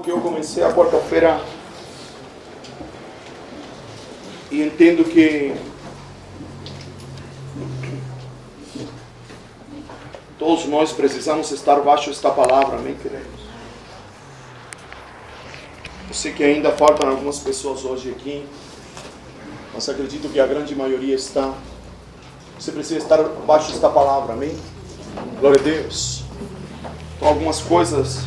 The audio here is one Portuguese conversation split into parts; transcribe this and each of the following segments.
Que eu comecei a quarta-feira e entendo que todos nós precisamos estar baixo esta palavra, amém, queridos? Eu sei que ainda faltam algumas pessoas hoje aqui, mas acredito que a grande maioria está. Você precisa estar baixo desta palavra, amém? Glória a Deus. Então, algumas coisas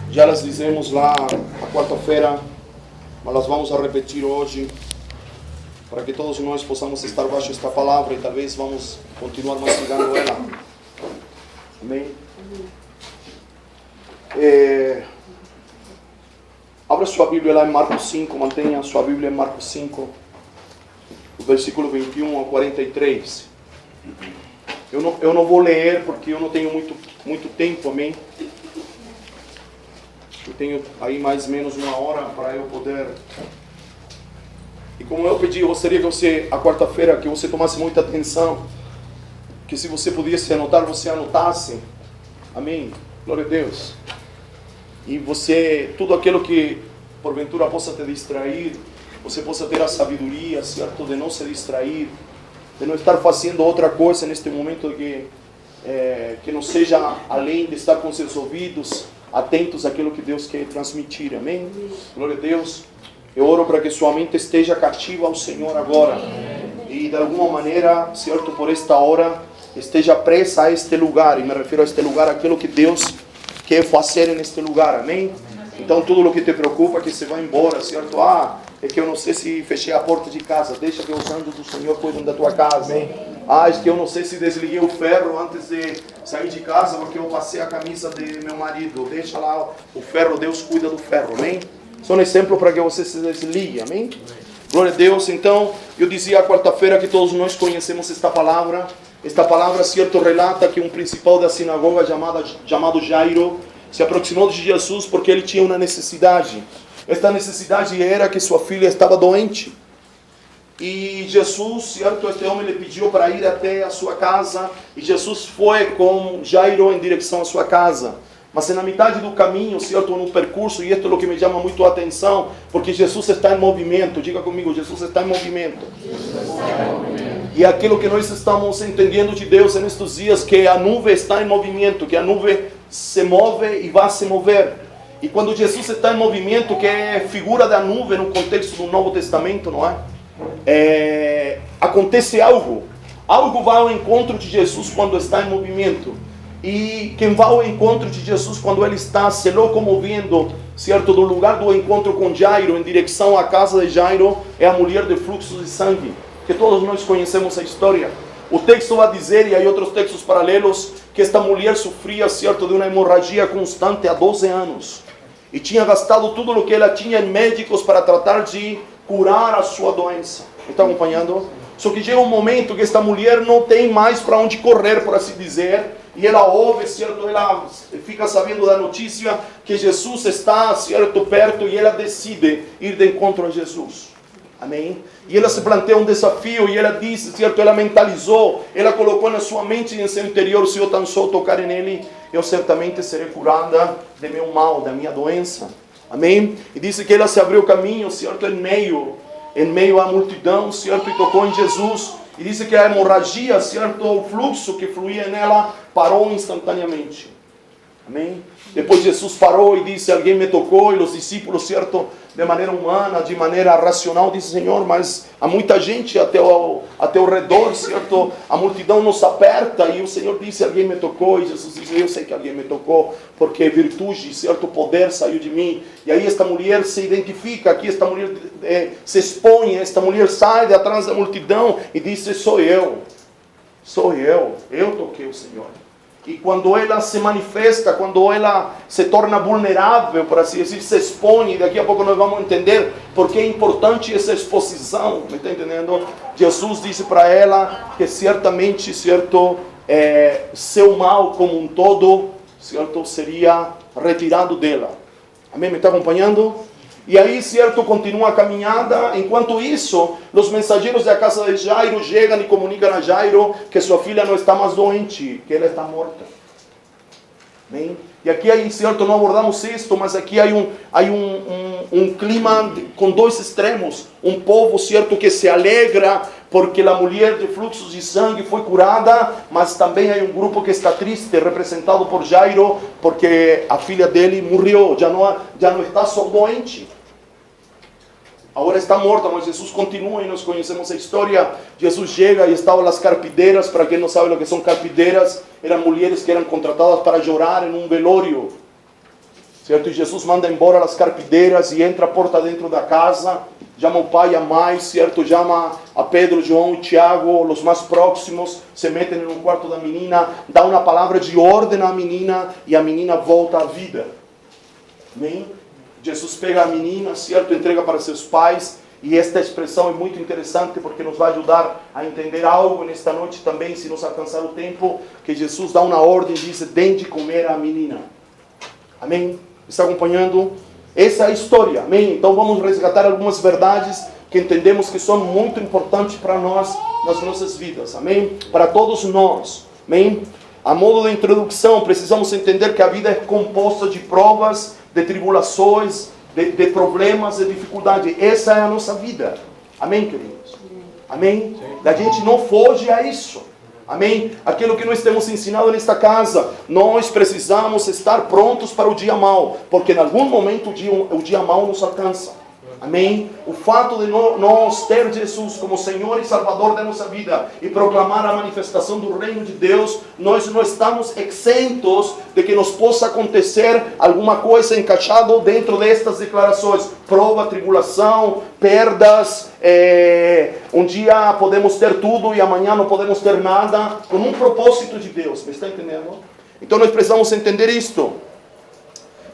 já las dizemos lá na quarta-feira, mas nós vamos a repetir hoje, para que todos nós possamos estar baixo desta palavra e talvez vamos continuar mastigando ela. Amém? Abra sua Bíblia lá em Marcos 5, mantenha a sua Bíblia em Marcos 5, do versículo 21 ao 43. Eu não vou ler porque eu não tenho muito tempo, amém? Eu tenho aí mais ou menos uma hora para eu poder. E como eu pedi, eu gostaria que você, a quarta-feira, que você tomasse muita atenção. Que se você pudesse anotar, você anotasse. Amém? Glória a Deus. E você, tudo aquilo que porventura possa te distrair, você possa ter a sabedoria, certo? De não se distrair, de não estar fazendo outra coisa neste momento que não seja além de estar com seus ouvidos atentos àquilo que Deus quer transmitir, amém? Glória a Deus. Eu oro para que sua mente esteja cativa ao Senhor agora. E de alguma maneira, certo, por esta hora, esteja presa a este lugar. E me refiro a este lugar, aquilo que Deus quer fazer neste lugar, amém? Então tudo o que te preocupa, que você vai embora, certo? É que eu não sei se fechei a porta de casa. Deixa que os anjos do Senhor cuidem da tua casa, amém? É que eu não sei se desliguei o ferro antes de sair de casa, porque eu passei a camisa de meu marido. Deixa lá o ferro, Deus cuida do ferro, amém? Só um exemplo para que você se desligue, amém? Glória a Deus. Então, eu dizia a quarta-feira que todos nós conhecemos esta palavra. Esta palavra, certo, relata que um principal da sinagoga chamado Jairo se aproximou de Jesus porque ele tinha uma necessidade. Esta necessidade era que sua filha estava doente. E Jesus, certo, este homem lhe pediu para ir até a sua casa. E Jesus foi com Jairo em direção à sua casa. Mas na metade do caminho, certo, no percurso, e isto é o que me chama muito a atenção, porque Jesus está em movimento. Diga comigo, Jesus está em movimento. E aquilo que nós estamos entendendo de Deus nestes dias, que a nuvem está em movimento, que a nuvem se move e vai se mover. E quando Jesus está em movimento, que é figura da nuvem no contexto do Novo Testamento, não é? Acontece algo vai ao encontro de Jesus quando está em movimento, e quem vai ao encontro de Jesus quando ele está se locomovendo, certo, do lugar do encontro com Jairo em direção à casa de Jairo, é a mulher de fluxo de sangue, que todos nós conhecemos a história. O texto vai dizer, e há outros textos paralelos, que esta mulher sofria, certo, de uma hemorragia constante há 12 anos, e tinha gastado tudo o que ela tinha em médicos para tratar de curar a sua doença. Está acompanhando? Só que chega um momento que esta mulher não tem mais para onde correr, por assim dizer, e ela ouve, certo, ela fica sabendo da notícia que Jesus está, certo, perto, e ela decide ir de encontro a Jesus. Amém? E ela se planteia um desafio, e ela disse, certo, ela mentalizou, ela colocou na sua mente e em seu interior: se eu tão só tocar nele, eu certamente serei curada de meu mal, da minha doença. Amém? E disse que ela se abriu caminho, certo, em meio à multidão, certo, e tocou em Jesus. E disse que a hemorragia, certo, o fluxo que fluía nela parou instantaneamente. Amém? Depois Jesus parou e disse: alguém me tocou. E os discípulos, certo, de maneira humana, de maneira racional, disse: Senhor, mas há muita gente até o redor, certo? A multidão nos aperta. E o Senhor disse: alguém me tocou. E Jesus disse: eu sei que alguém me tocou, porque virtude, certo, poder saiu de mim. E aí esta mulher se identifica aqui, esta mulher se expõe, esta mulher sai de atrás da multidão e disse: sou eu toquei o Senhor. E quando ela se manifesta, quando ela se torna vulnerável, por assim dizer, se expõe, e daqui a pouco nós vamos entender porque é importante essa exposição, me está entendendo? Jesus disse para ela que certamente, certo, seu mal como um todo, certo, seria retirado dela. Amém? Me está acompanhando? E aí, certo, continua a caminhada. Enquanto isso, os mensageiros da casa de Jairo chegam e comunicam a Jairo que sua filha não está mais doente, que ela está morta. Amém? E aqui aí, certo, não abordamos isto, mas aqui há um clima com dois extremos. Um povo, certo, que se alegra porque a mulher de fluxos de sangue foi curada, mas também há um grupo que está triste, representado por Jairo, porque a filha dele morreu, já não está só doente. Agora está morta, mas Jesus continua e nós conhecemos a história. Jesus chega e estavam as carpideiras. Para quem não sabe o que são carpideiras, eram mulheres que eram contratadas para chorar em um velório, certo? E Jesus manda embora as carpideiras e entra a porta dentro da casa, chama o pai e a mãe, certo? Chama a Pedro, João e Tiago, os mais próximos, se metem no quarto da menina, dá uma palavra de ordem à menina e a menina volta à vida. Amém? Jesus pega a menina, certo? Entrega para seus pais. E esta expressão é muito interessante porque nos vai ajudar a entender algo nesta noite também, se nos alcançar o tempo, que Jesus dá uma ordem e diz: deem de comer à menina. Amém? Está acompanhando? Essa é a história. Amém? Então vamos resgatar algumas verdades que entendemos que são muito importantes para nós, nas nossas vidas. Amém? Para todos nós. Amém? A modo de introdução, precisamos entender que a vida é composta de provas, de tribulações, de problemas, de dificuldade. Essa é a nossa vida. Amém, queridos? Amém? A gente não foge a isso. Amém? Aquilo que nós temos ensinado nesta casa, nós precisamos estar prontos para o dia mau, porque em algum momento o dia mau nos alcança. Amém? O fato de nós ter Jesus como Senhor e Salvador da nossa vida e proclamar a manifestação do reino de Deus, nós não estamos exentos de que nos possa acontecer alguma coisa encaixada dentro destas declarações. Prova, tribulação, perdas, um dia podemos ter tudo e amanhã não podemos ter nada, com um propósito de Deus. Me está entendendo? Então nós precisamos entender isto.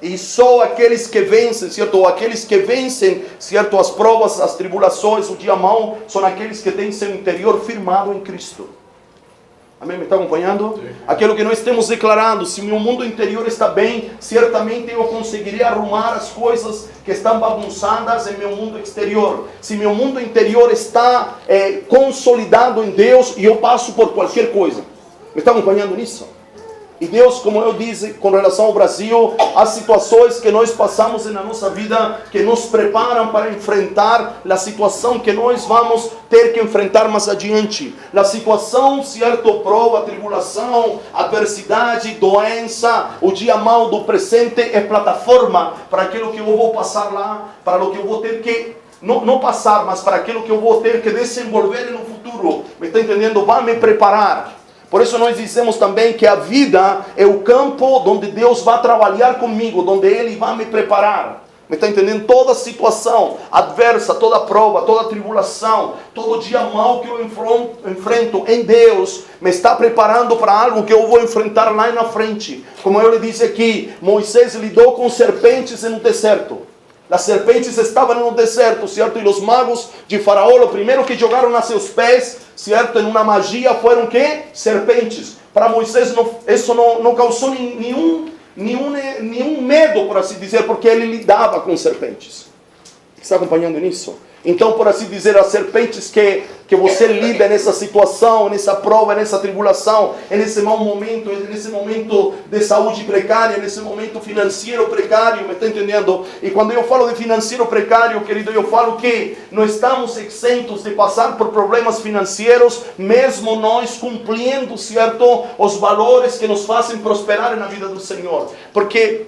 E só aqueles que vencem, certo? Ou aqueles que vencem, certo? As provas, as tribulações, o dia mau, são aqueles que têm seu interior firmado em Cristo. Amém? Me está acompanhando? Sim. Aquilo que nós temos declarado: se meu mundo interior está bem, certamente eu conseguirei arrumar as coisas que estão bagunçadas em meu mundo exterior. Se meu mundo interior está consolidado em Deus, e eu passo por qualquer coisa. Me está acompanhando nisso? E Deus, como eu disse, com relação ao Brasil, as situações que nós passamos na nossa vida, que nos preparam para enfrentar a situação que nós vamos ter que enfrentar mais adiante. A situação, certo, prova, tribulação, adversidade, doença, o dia mau do presente é plataforma para aquilo que eu vou passar lá, para o que eu vou ter que não passar, mas para aquilo que eu vou ter que desenvolver no futuro. Me está entendendo? Vai me preparar. Por isso nós dizemos também que a vida é o campo onde Deus vai trabalhar comigo, onde Ele vai me preparar. Me está entendendo? Toda situação adversa, toda prova, toda tribulação, todo dia mau que eu enfrento em Deus, me está preparando para algo que eu vou enfrentar lá na frente. Como eu lhe disse aqui, Moisés lidou com serpentes no deserto. As serpentes estavam no deserto, certo? E os magos de Faraó, o primeiro que jogaram a seus pés, certo? Em uma magia, foram que? Serpentes. Para Moisés isso não causou nenhum medo, por assim dizer, porque ele lidava com serpentes. Está acompanhando nisso? Então, por assim dizer, as serpentes que você lida nessa situação, nessa prova, nessa tribulação, nesse mau momento, nesse momento de saúde precária, nesse momento financeiro precário, me está entendendo? E quando eu falo de financeiro precário, querido, eu falo que não estamos exentos de passar por problemas financeiros, mesmo nós cumprindo, certo, os valores que nos fazem prosperar na vida do Senhor. Porque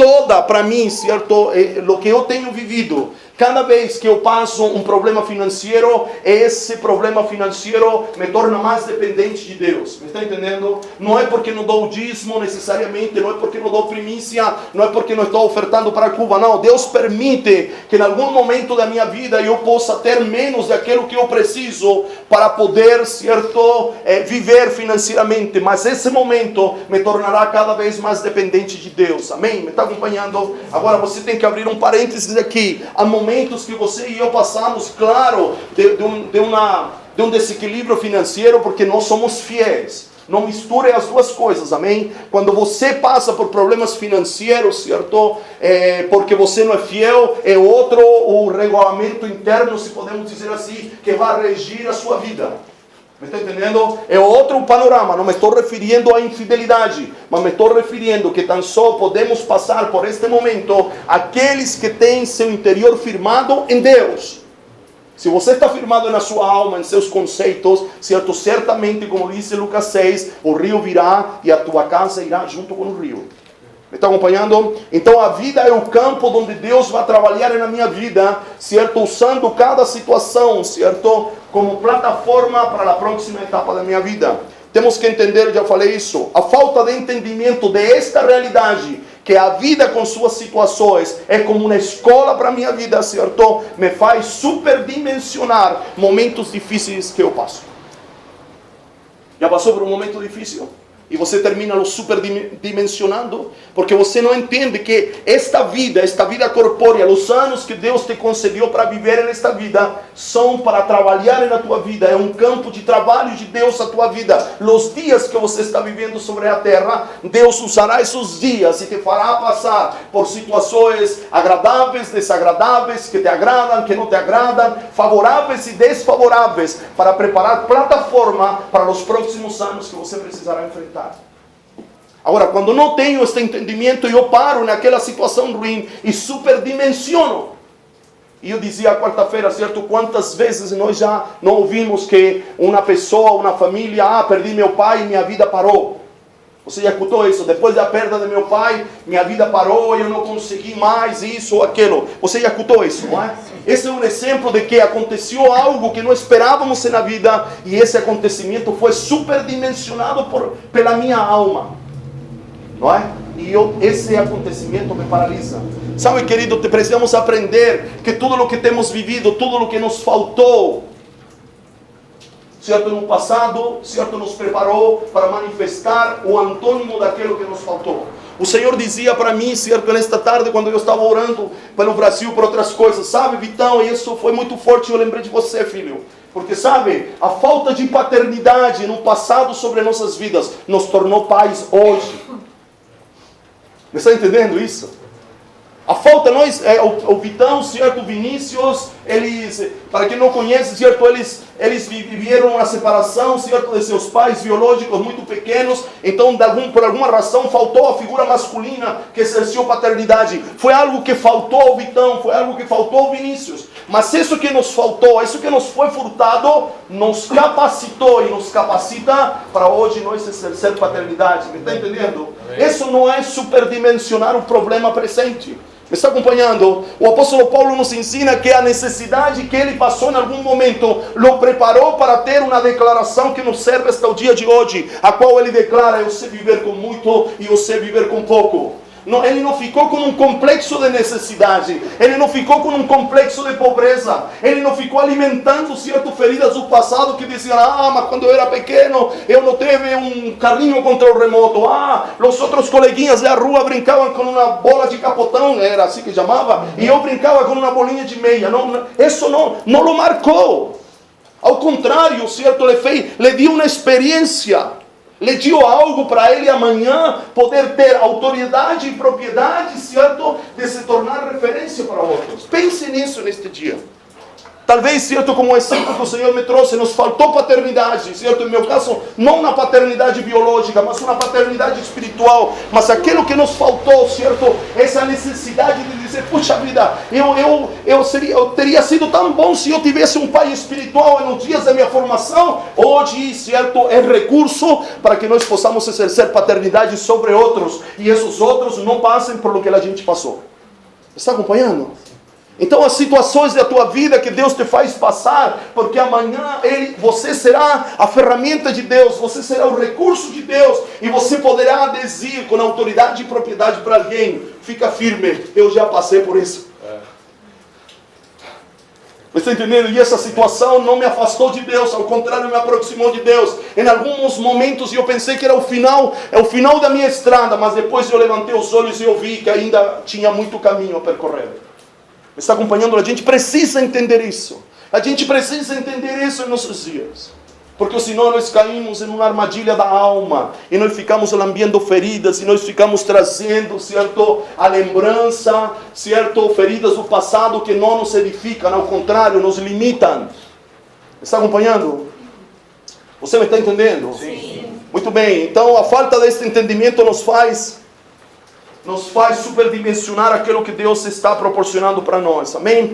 para mim, certo, o que eu tenho vivido, cada vez que eu passo um problema financeiro, esse problema financeiro me torna mais dependente de Deus. Me está entendendo? Não é porque não dou o dízimo necessariamente, não é porque não dou primícia, não é porque não estou ofertando para Cuba, não. Deus permite que em algum momento da minha vida eu possa ter menos daquilo que eu preciso para poder, certo, viver financeiramente. Mas esse momento me tornará cada vez mais dependente de Deus. Amém? Me está acompanhando? Agora você tem que abrir um parênteses aqui. Há momentos que você e eu passamos, claro, de um desequilíbrio financeiro, porque nós somos fiéis. Não misture as duas coisas, amém? Quando você passa por problemas financeiros, certo? Porque você não é fiel, é outro o regulamento interno, se podemos dizer assim, que vai regir a sua vida. Me está entendendo? É outro panorama. Não me estou referindo à infidelidade, mas me estou referindo que tão só podemos passar por este momento aqueles que têm seu interior firmado em Deus. Se você está firmado na sua alma, em seus conceitos, certo? Certamente, como diz Lucas 6, o rio virá e a tua casa irá junto com o rio. Me está acompanhando? Então a vida é o campo onde Deus vai trabalhar na minha vida, certo? Usando cada situação, certo? Como plataforma para a próxima etapa da minha vida. Temos que entender, já falei isso, a falta de entendimento desta realidade, que a vida com suas situações é como uma escola para a minha vida, certo? Me faz superdimensionar momentos difíceis que eu passo. Já passou por um momento difícil? E você termina lo superdimensionando, porque você não entende que esta vida corpórea, os anos que Deus te concedeu para viver nesta vida, são para trabalhar na tua vida. É um campo de trabalho de Deus na tua vida. Os dias que você está vivendo sobre a terra, Deus usará esses dias e te fará passar por situações agradáveis, desagradáveis, que te agradam, que não te agradam, favoráveis e desfavoráveis, para preparar plataforma para os próximos anos que você precisará enfrentar. Agora, quando não tenho este entendimento, eu paro naquela situação ruim e superdimensiono. E eu dizia quarta-feira, certo? Quantas vezes nós já não ouvimos que uma pessoa, uma família, perdi meu pai e minha vida parou. Você já escutou isso? Depois da perda de meu pai, minha vida parou, eu não consegui mais isso ou aquilo. Você já escutou isso, não é? Esse é um exemplo de que aconteceu algo que não esperávamos na vida e esse acontecimento foi superdimensionado pela minha alma. Não é? E esse acontecimento me paralisa. Sabe, querido, precisamos aprender que tudo o que temos vivido, tudo o que nos faltou, certo, no passado, certo, nos preparou para manifestar o antônimo daquilo que nos faltou. O Senhor dizia para mim, certo, nesta tarde, quando eu estava orando pelo Brasil, por outras coisas, sabe, Vitão, isso foi muito forte, eu lembrei de você, filho. Porque, sabe, a falta de paternidade no passado sobre nossas vidas nos tornou pais hoje. Você está entendendo isso? A falta, o Vitão, certo, o Vinícius, eles, para quem não conhece, certo, eles viveram uma separação, certo, de seus pais biológicos muito pequenos, então por alguma razão faltou a figura masculina que exerceu paternidade. Foi algo que faltou ao Vitão, foi algo que faltou ao Vinícius. Mas isso que nos faltou, isso que nos foi furtado, nos capacitou e nos capacita para hoje nós exercer paternidade. Me está entendendo? Isso não é superdimensionar o problema presente. Me está acompanhando? O apóstolo Paulo nos ensina que a necessidade que ele passou em algum momento o preparou para ter uma declaração que nos serve até o dia de hoje, a qual ele declara: eu sei viver com muito e eu sei viver com pouco. Não, ele não ficou com um complexo de necessidade, ele não ficou com um complexo de pobreza, ele não ficou alimentando certas feridas do passado que diziam: mas quando eu era pequeno eu não tive um carrinho contra o remoto, os outros coleguinhas da rua brincavam com uma bola de capotão, era assim que chamava, e eu brincava com uma bolinha de meia. Isso não o marcou, ao contrário, certo, lhe deu uma experiência. Lhe deu algo para ele amanhã poder ter autoridade e propriedade, certo? De se tornar referência para outros. Pense nisso neste dia. Talvez, certo, como o exemplo que o Senhor me trouxe, nos faltou paternidade, certo? Em meu caso, não na paternidade biológica, mas uma paternidade espiritual. Mas aquilo que nos faltou, certo? Essa necessidade de dizer: puxa vida, eu teria sido tão bom se eu tivesse um pai espiritual nos dias da minha formação. Hoje, certo, é recurso para que nós possamos exercer paternidade sobre outros. E esses outros não passem por o que a gente passou. Está acompanhando? Então as situações da tua vida que Deus te faz passar, porque amanhã você será a ferramenta de Deus, você será o recurso de Deus, e você poderá dizer com autoridade e propriedade para alguém: fica firme, eu já passei por isso. Você está entendendo? E essa situação não me afastou de Deus, ao contrário, me aproximou de Deus. Em alguns momentos eu pensei que era o final da minha estrada, mas depois eu levantei os olhos e eu vi que ainda tinha muito caminho a percorrer. Me está acompanhando? A gente precisa entender isso. A gente precisa entender isso em nossos dias. Porque senão nós caímos em uma armadilha da alma. E nós ficamos lambendo feridas. E nós ficamos trazendo, certo, a lembrança, certo, feridas do passado que não nos edificam. Ao contrário, nos limitam. Me está acompanhando? Você me está entendendo? Sim. Muito bem, então a falta desse entendimento nos faz superdimensionar aquilo que Deus está proporcionando para nós, amém?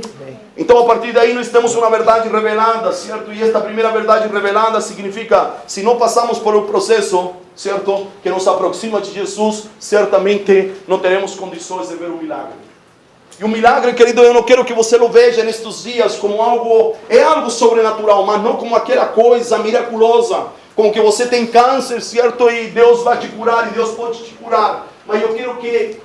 Então a partir daí nós temos uma verdade revelada, certo? E esta primeira verdade revelada significa, se não passamos por um processo, certo? Que nos aproxima de Jesus, certamente não teremos condições de ver o milagre. E o milagre, querido, eu não quero que você o veja nestes dias como algo sobrenatural, mas não como aquela coisa miraculosa, como que você tem câncer, certo? E Deus vai te curar, e Deus pode te curar. Mas eu quero que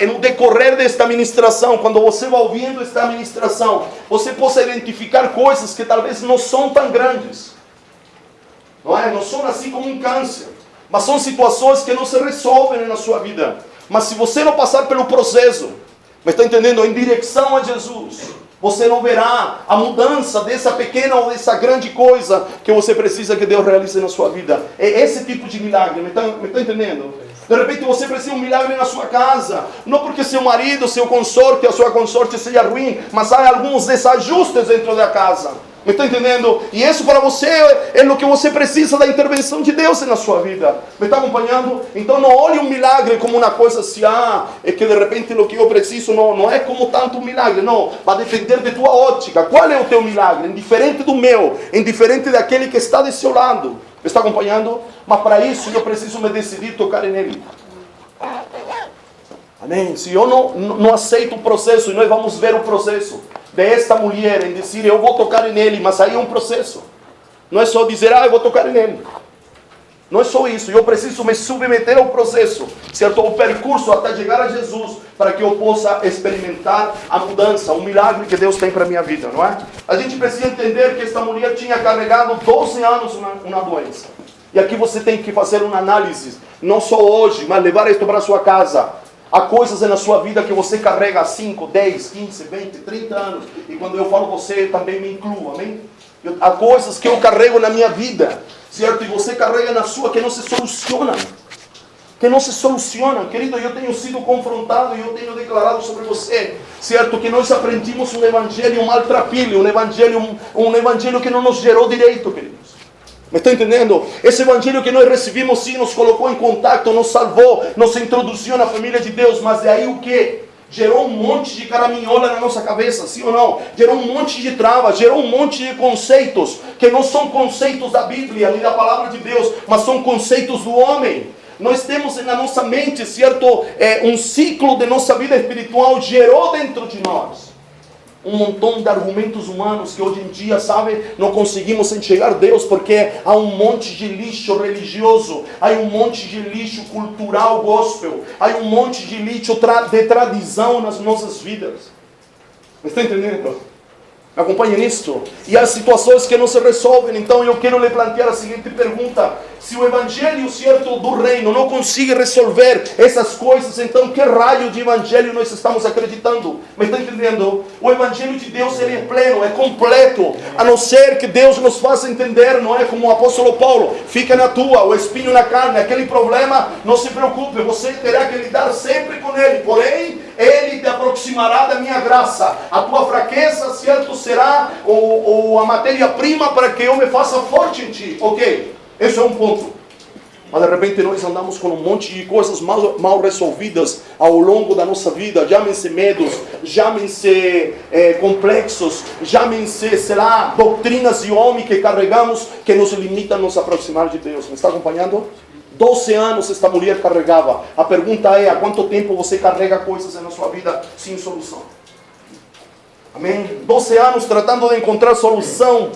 no decorrer desta ministração, quando você vai ouvindo esta ministração, você possa identificar coisas que talvez não são tão grandes. Não é? Não são assim como um câncer, mas são situações que não se resolvem na sua vida. Mas se você não passar pelo processo, mas está entendendo, em direção a Jesus, você não verá a mudança dessa pequena ou dessa grande coisa que você precisa que Deus realize na sua vida. É esse tipo de milagre, me está entendendo? De repente você precisa de um milagre na sua casa, não porque seu marido, seu consorte, a sua consorte seja ruim, mas há alguns desajustes dentro da casa. Me está entendendo? E isso para você é o que você precisa da intervenção de Deus na sua vida. Me está acompanhando? Então não olhe um milagre como uma coisa assim, é que de repente o que eu preciso não é como tanto um milagre. Não, vai depender de tua ótica. Qual é o teu milagre? Indiferente do meu, indiferente daquele que está do seu lado. Me está acompanhando? Mas para isso eu preciso me decidir tocar nele. Amém? Se eu não aceito o processo, e nós vamos ver o processo desta mulher, em dizer, eu vou tocar nele, mas aí é um processo. Não é só dizer, eu vou tocar nele. Não é só isso, eu preciso me submeter ao processo, certo? O percurso até chegar a Jesus, para que eu possa experimentar a mudança, o milagre que Deus tem para a minha vida, não é? A gente precisa entender que esta mulher tinha carregado 12 anos uma doença. E aqui você tem que fazer uma análise, não só hoje, mas levar isto para a sua casa. Há coisas na sua vida que você carrega há 5, 10, 15, 20, 30 anos. E quando eu falo você, eu também me incluo, amém? Há coisas que eu carrego na minha vida, certo? E você carrega na sua que não se solucionam. Que não se solucionam. Querido, eu tenho sido confrontado e eu tenho declarado sobre você, certo? Que nós aprendimos um evangelho maltrapilho, um evangelho que não nos gerou direito, queridos. Me está entendendo? Esse evangelho que nós recebimos, sim, nos colocou em contato, nos salvou, nos introduziu na família de Deus, mas de aí o quê? Gerou um monte de caraminhola na nossa cabeça, sim ou não? Gerou um monte de travas, gerou um monte de conceitos, que não são conceitos da Bíblia, nem da palavra de Deus, mas são conceitos do homem. Nós temos na nossa mente, certo? Um ciclo de nossa vida espiritual gerou dentro de nós um montão de argumentos humanos que hoje em dia, sabe, não conseguimos enxergar Deus porque há um monte de lixo religioso, há um monte de lixo cultural gospel, há um monte de lixo de tradição nas nossas vidas. Me está entendendo? Acompanhe nisto. E há situações que não se resolvem. Então eu quero lhe plantear a seguinte pergunta: se o evangelho, certo, do reino não consegue resolver essas coisas, então que raio de evangelho nós estamos acreditando? Me está entendendo? O evangelho de Deus, ele é pleno, é completo, a não ser que Deus nos faça entender, não é como o apóstolo Paulo, fica na tua, o espinho na carne, aquele problema, não se preocupe, você terá que lidar sempre com ele, porém ele te aproximará da minha graça. A tua fraqueza, certo, será a matéria-prima para que eu me faça forte em ti. Ok, esse é um ponto. Mas de repente nós andamos com um monte de coisas mal resolvidas ao longo da nossa vida. Chamem-se medos, chamem-se complexos, chamem-se, sei lá, doutrinas de homem que carregamos que nos limitam a nos aproximar de Deus. Me está acompanhando? 12 anos esta mulher carregava. A pergunta é: há quanto tempo você carrega coisas na sua vida sem solução? Amém? 12 anos tratando de encontrar solução,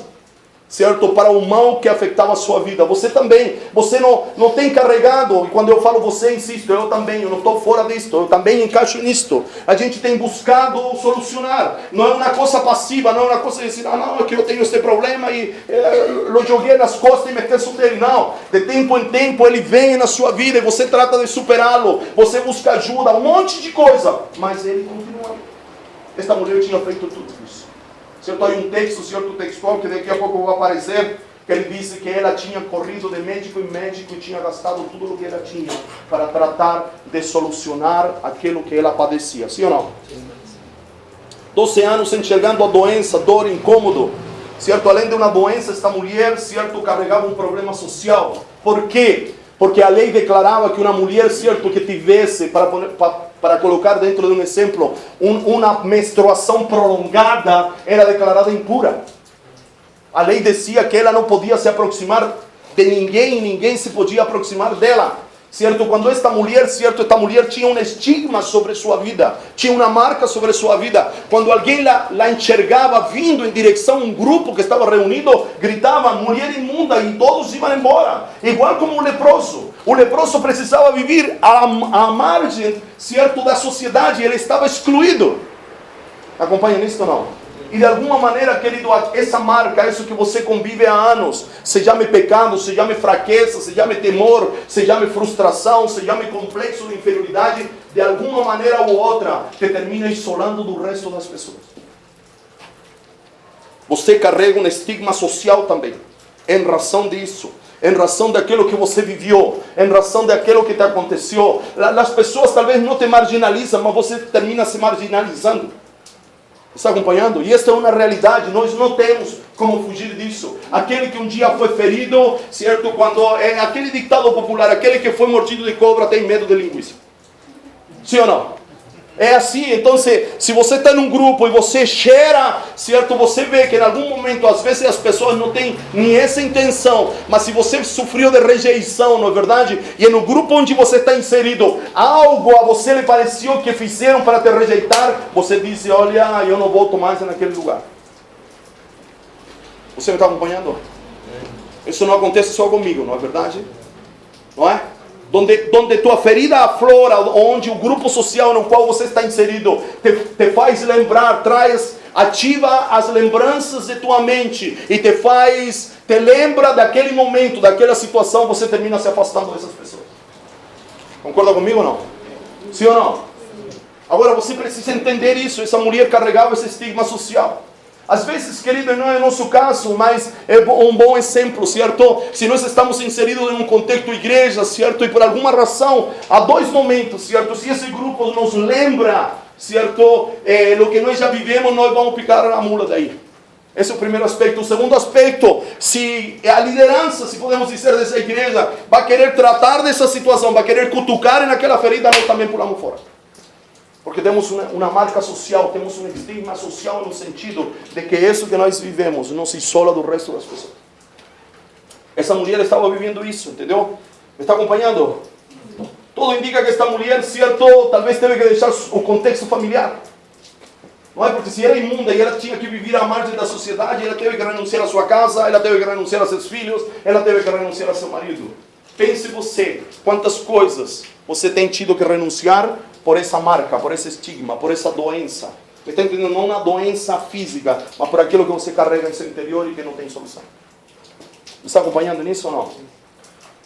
certo, para o mal que afetava a sua vida. Você também, você não tem carregado, e quando eu falo você, insisto, eu também, eu não estou fora disto, eu também encaixo nisto. A gente tem buscado solucionar, não é uma coisa passiva, não é uma coisa de dizer, não, é que eu tenho este problema e eu joguei nas costas e me esqueço dele. Não, de tempo em tempo ele vem na sua vida e você trata de superá-lo, você busca ajuda, um monte de coisa, mas ele continua. Esta mulher tinha feito tudo isso. Certo? Há um texto, certo, textual, que daqui a pouco vai aparecer, que ele disse que ela tinha corrido de médico em médico e tinha gastado tudo o que ela tinha para tratar de solucionar aquilo que ela padecia. Sim ou não? 12 anos enxergando a doença, dor, incômodo, certo? Além de uma doença, esta mulher, certo, carregava um problema social. Por quê? Porque a lei declarava que uma mulher, certo, que tivesse, para colocar dentro de um exemplo, uma menstruação prolongada, era declarada impura. A lei dizia que ela não podia se aproximar de ninguém, e ninguém se podia aproximar dela. Certo? Quando esta mulher, certo, esta mulher tinha um estigma sobre sua vida, tinha uma marca sobre sua vida. Quando alguém la enxergava vindo em direção a um grupo que estava reunido, gritava, mulher imunda, e todos iam embora. Igual como o leproso. O leproso precisava viver à margem, certo, da sociedade, ele estava excluído. Acompanha nisso ou não? E de alguma maneira, querido, essa marca, isso que você convive há anos, se chama pecado, se chama fraqueza, se chama temor, se chama frustração, se chama complexo de inferioridade, de alguma maneira ou outra, te termina isolando do resto das pessoas. Você carrega um estigma social também, em razão disso. Em razão daquilo que você viveu, em razão daquilo que te aconteceu. As pessoas talvez não te marginalizam, mas você termina se marginalizando. Está acompanhando? E esta é uma realidade, nós não temos como fugir disso. Aquele que um dia foi ferido, certo? Quando é aquele ditado popular, aquele que foi mordido de cobra tem medo de linguiça. Sim ou não? É assim, então se você está num grupo e você cheira, certo? Você vê que em algum momento, às vezes as pessoas não têm nem essa intenção, mas se você sofreu de rejeição, não é verdade? E no grupo onde você está inserido, algo a você lhe pareceu que fizeram para te rejeitar, você diz, olha, eu não volto mais naquele lugar. Você me está acompanhando? Isso não acontece só comigo, não é verdade? Não é? Donde tua ferida aflora, onde o grupo social no qual você está inserido te faz lembrar, ativa as lembranças de tua mente e te lembra daquele momento, daquela situação, você termina se afastando dessas pessoas. Concorda comigo ou não? Sim ou não? Agora você precisa entender isso, essa mulher carregava esse estigma social. Às vezes, querido, não é o nosso caso, mas é um bom exemplo, certo? Se nós estamos inseridos em um contexto igreja, certo? E por alguma razão, há dois momentos, certo? Se esse grupo nos lembra, certo? O que nós já vivemos, nós vamos picar a mula daí. Esse é o primeiro aspecto. O segundo aspecto, se a liderança, se podemos dizer, dessa igreja, vai querer tratar dessa situação, vai querer cutucar naquela ferida, nós também pulamos fora. Porque temos uma marca social, temos um estigma social no sentido de que isso que nós vivemos não se isola do resto das pessoas. Essa mulher estava vivendo isso, entendeu? Me está acompanhando? Tudo indica que esta mulher, certo, talvez teve que deixar o contexto familiar. Não é? Porque se era imunda e ela tinha que viver à margem da sociedade, ela teve que renunciar à sua casa, ela teve que renunciar a seus filhos, ela teve que renunciar a seu marido. Pense você, quantas coisas você tem tido que renunciar por essa marca, por esse estigma, por essa doença. Você está entendendo? Não na doença física, mas por aquilo que você carrega em seu interior e que não tem solução. Está acompanhando nisso ou não?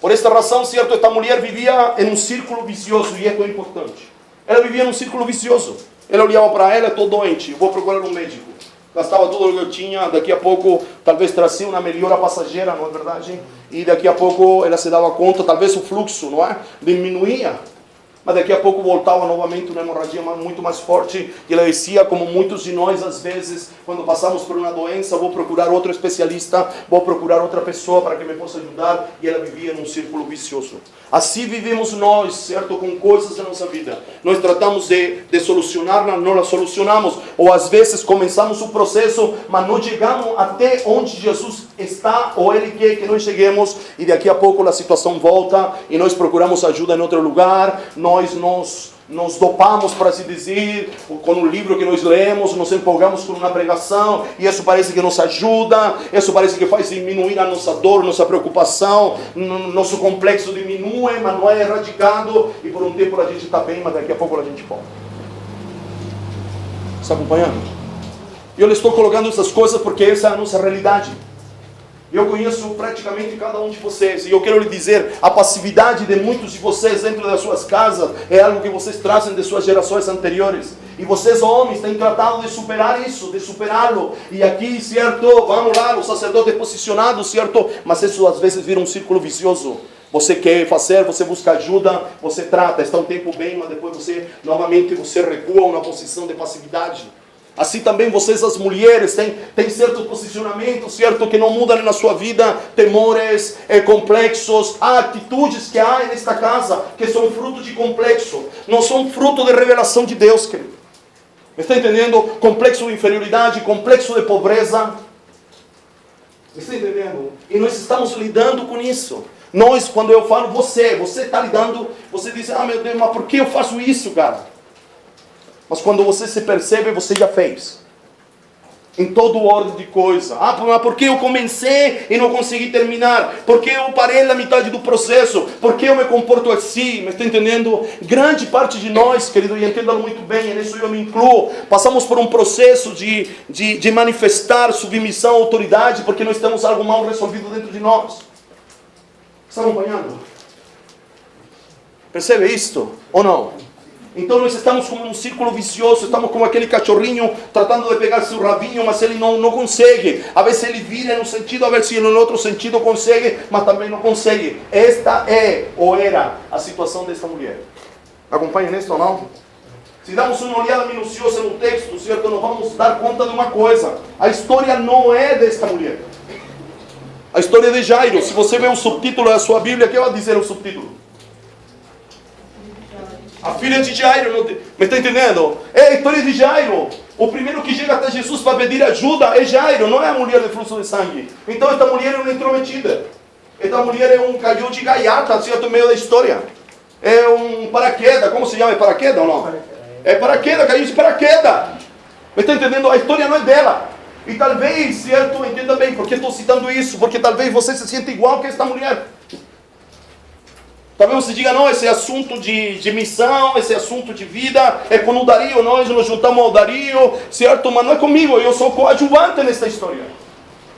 Por esta razão, certo, esta mulher vivia em um círculo vicioso, e isso é importante. Ela vivia em um círculo vicioso. Ela olhava para ela, estou doente, vou procurar um médico. Gastava tudo o que eu tinha, daqui a pouco talvez trazia uma melhora passageira, não é verdade? E daqui a pouco ela se dava conta, talvez o fluxo, não é? Diminuía. Mas daqui a pouco voltava novamente uma hemorragia muito mais forte. E ela dizia, como muitos de nós, às vezes, quando passamos por uma doença, vou procurar outro especialista, vou procurar outra pessoa para que me possa ajudar. E ela vivia num círculo vicioso. Assim vivemos nós, certo? Com coisas da nossa vida. Nós tratamos de solucionar, não as solucionamos. Ou às vezes começamos o processo, mas não chegamos até onde Jesus está, ou Ele quer que nós cheguemos. E daqui a pouco a situação volta e nós procuramos ajuda em outro lugar. Nós nos dopamos, para assim dizer, com um livro que nós lemos, nos empolgamos com uma pregação, e isso parece que nos ajuda, isso parece que faz diminuir a nossa dor, nossa preocupação, nosso complexo diminui, mas não é erradicado, e por um tempo a gente está bem, mas daqui a pouco a gente volta. Está acompanhando? Eu lhe estou colocando essas coisas porque essa é a nossa realidade. Eu conheço praticamente cada um de vocês. E eu quero lhe dizer, a passividade de muitos de vocês dentro das suas casas é algo que vocês trazem de suas gerações anteriores. E vocês, homens, têm tratado de superar isso, de superá-lo. E aqui, certo, vamos lá, o sacerdote é posicionado, certo? Mas isso às vezes vira um círculo vicioso. Você quer fazer, você busca ajuda, você trata, está um tempo bem, mas depois você, novamente, você recua a uma posição de passividade. Assim também vocês, as mulheres, têm certos posicionamentos, certo, que não mudam na sua vida, temores, complexos, há atitudes que há nesta casa que são fruto de complexo, não são fruto de revelação de Deus, querido. Me está entendendo? Complexo de inferioridade, complexo de pobreza. Me está entendendo? E nós estamos lidando com isso. Nós, quando eu falo você está lidando, você diz, ah meu Deus, mas por que eu faço isso, cara? Mas quando você se percebe, você já fez. Em todo ordem de coisa. Ah, mas por que eu comecei e não consegui terminar? Por que eu parei na metade do processo? Por que eu me comporto assim? Me está entendendo? Grande parte de nós, querido, e entendam muito bem, nisso eu me incluo, passamos por um processo de manifestar submissão à autoridade, porque nós temos algo mal resolvido dentro de nós. Está acompanhando? Percebe isto? Ou não? Então nós estamos como num círculo vicioso, estamos como aquele cachorrinho tratando de pegar seu rabinho, mas ele não consegue. A vezes ele vira no sentido, a ver se no outro sentido consegue, mas também não consegue. Esta é ou era a situação desta mulher. Acompanha nisso ou não? Se damos uma olhada minuciosa no texto, certo, nós vamos dar conta de uma coisa. A história não é desta mulher. A história de Jairo. Se você vê o subtítulo da sua Bíblia, o que vai dizer o subtítulo? A filha de Jairo, me está entendendo? É a história de Jairo. O primeiro que chega até Jesus para pedir ajuda é Jairo, não é a mulher de fluxo de sangue. Então esta mulher é uma intrometida. Esta mulher é um caiu de gaiata, certo, no meio da história. É um paraquedas, como se chama? É paraquedas ou não? É paraquedas, caiu de paraquedas. Me está entendendo? A história não é dela. E talvez, certo, entenda bem, porque estou citando isso, porque talvez você se sinta igual que esta mulher. Talvez você diga, não, esse é assunto de missão, esse é assunto de vida, é com o Dario, nós nos juntamos ao Dario, certo? Mas não é comigo, eu sou coadjuvante nesta história.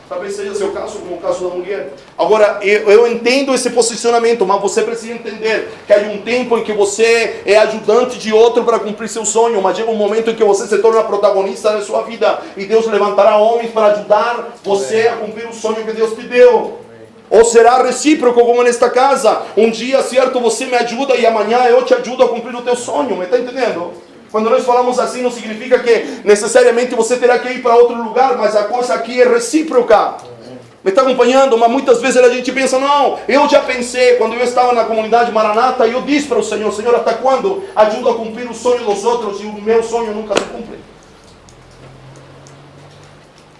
Talvez seja seu caso, como o caso da mulher. Agora, eu entendo esse posicionamento, mas você precisa entender que há um tempo em que você é ajudante de outro para cumprir seu sonho, mas chega um momento em que você se torna protagonista da sua vida, e Deus levantará homens para ajudar você a cumprir o sonho que Deus te deu. Ou será recíproco como nesta casa. Um dia, certo, você me ajuda e amanhã eu te ajudo a cumprir o teu sonho. Me está entendendo? Quando nós falamos assim, não significa que necessariamente você terá que ir para outro lugar, mas a coisa aqui é recíproca. Me está acompanhando? Mas muitas vezes a gente pensa, não, eu já pensei, quando eu estava na comunidade Maranata, eu disse para o Senhor, Senhor, até quando ajudo a cumprir o sonho dos outros e o meu sonho nunca se cumpre?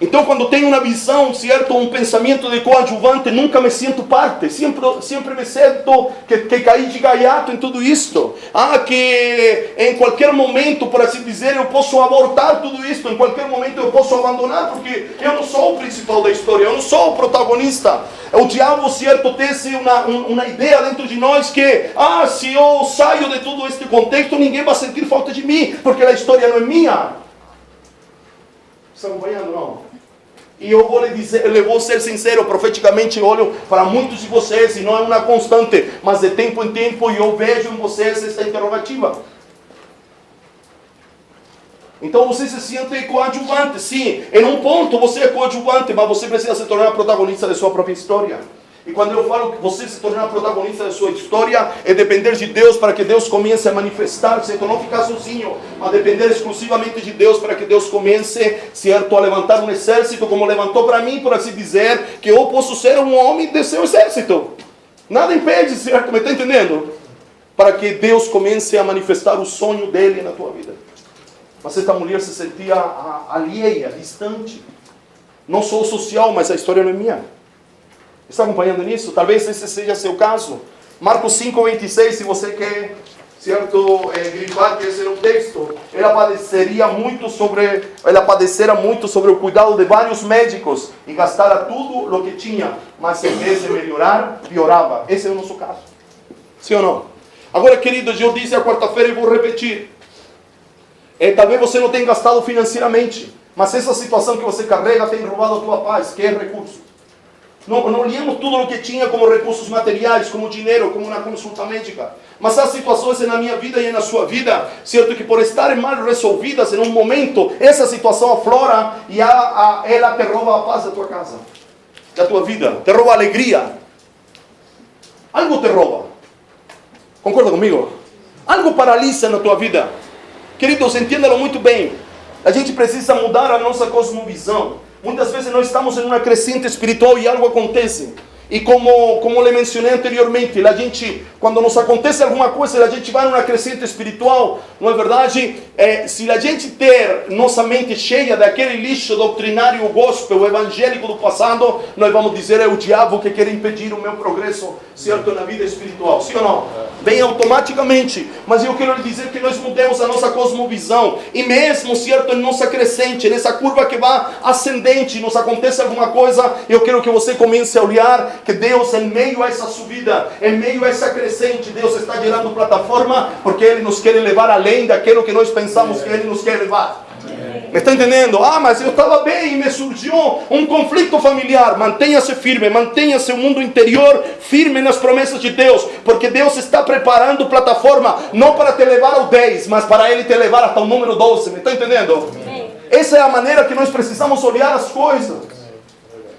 Então, quando tenho uma visão, certo, um pensamento de coadjuvante, nunca me sinto parte. Sempre me sinto que caí de gaiato em tudo isto. Que em qualquer momento, por assim dizer, eu posso abortar tudo isto. Em qualquer momento eu posso abandonar, porque eu não sou o principal da história, eu não sou o protagonista. O diabo, certo, tem uma ideia dentro de nós que, se eu saio de todo este contexto, ninguém vai sentir falta de mim, porque a história não é minha. Está acompanhando, não? E eu vou lhe dizer, eu vou ser sincero, profeticamente olho para muitos de vocês, e não é uma constante, mas de tempo em tempo eu vejo em vocês esta interrogativa. Então você se sente coadjuvante, sim, em um ponto você é coadjuvante, mas você precisa se tornar protagonista de sua própria história. E quando eu falo que você se tornar protagonista da sua história, é depender de Deus para que Deus comece a manifestar-se. Então não ficar sozinho, mas depender exclusivamente de Deus para que Deus comece, certo, a levantar um exército, como levantou para mim, por assim dizer, que eu posso ser um homem de seu exército. Nada impede, certo? Me está entendendo? Para que Deus comece a manifestar o sonho dele na tua vida. Mas esta mulher se sentia alheia, distante. Não sou social, mas a história não é minha. Está acompanhando nisso? Talvez esse seja seu caso. Marcos 5:26, se você quer, certo, grifar que esse era o texto. Ela padecera muito sobre o cuidado de vários médicos e gastara tudo o que tinha, mas em vez de melhorar, piorava. Esse é o nosso caso. Sim ou não? Agora, queridos, eu disse a quarta-feira e vou repetir. Talvez você não tenha gastado financeiramente, mas essa situação que você carrega tem roubado a tua paz, que é recurso. Não olhamos tudo o que tinha como recursos materiais, como dinheiro, como uma consulta médica. Mas há situações na minha vida e na sua vida, certo, que por estarem mal resolvidas em um momento, essa situação aflora e ela te rouba a paz da tua casa, da tua vida, te rouba a alegria. Algo te rouba. Concorda comigo? Algo paralisa na tua vida. Queridos, entendam muito bem. A gente precisa mudar a nossa cosmovisão. Muitas vezes nós estamos em uma crescente espiritual e algo acontece. E como le mencionei anteriormente, a gente, quando nos acontece alguma coisa, a gente vai numa crescente espiritual, não é verdade? Se a gente ter nossa mente cheia daquele lixo doutrinário gospel, evangélico do passado, nós vamos dizer, é o diabo que quer impedir o meu progresso, certo, na vida espiritual, sim ou não? Vem automaticamente, mas eu quero lhe dizer que nós mudemos a nossa cosmovisão, e mesmo, certo, em nossa crescente, nessa curva que vai ascendente, nos acontece alguma coisa, eu quero que você comece a olhar que Deus, em meio a essa subida, em meio a essa crescente, Deus está gerando plataforma, porque Ele nos quer levar além daquilo que nós pensamos que Ele nos quer levar. Me está entendendo? Ah, mas eu estava bem e me surgiu um conflito familiar. Mantenha-se firme, mantenha-se o mundo interior firme nas promessas de Deus, porque Deus está preparando plataforma, não para te levar ao 10, mas para Ele te levar até o número 12. Me está entendendo? Essa é a maneira que nós precisamos olhar as coisas.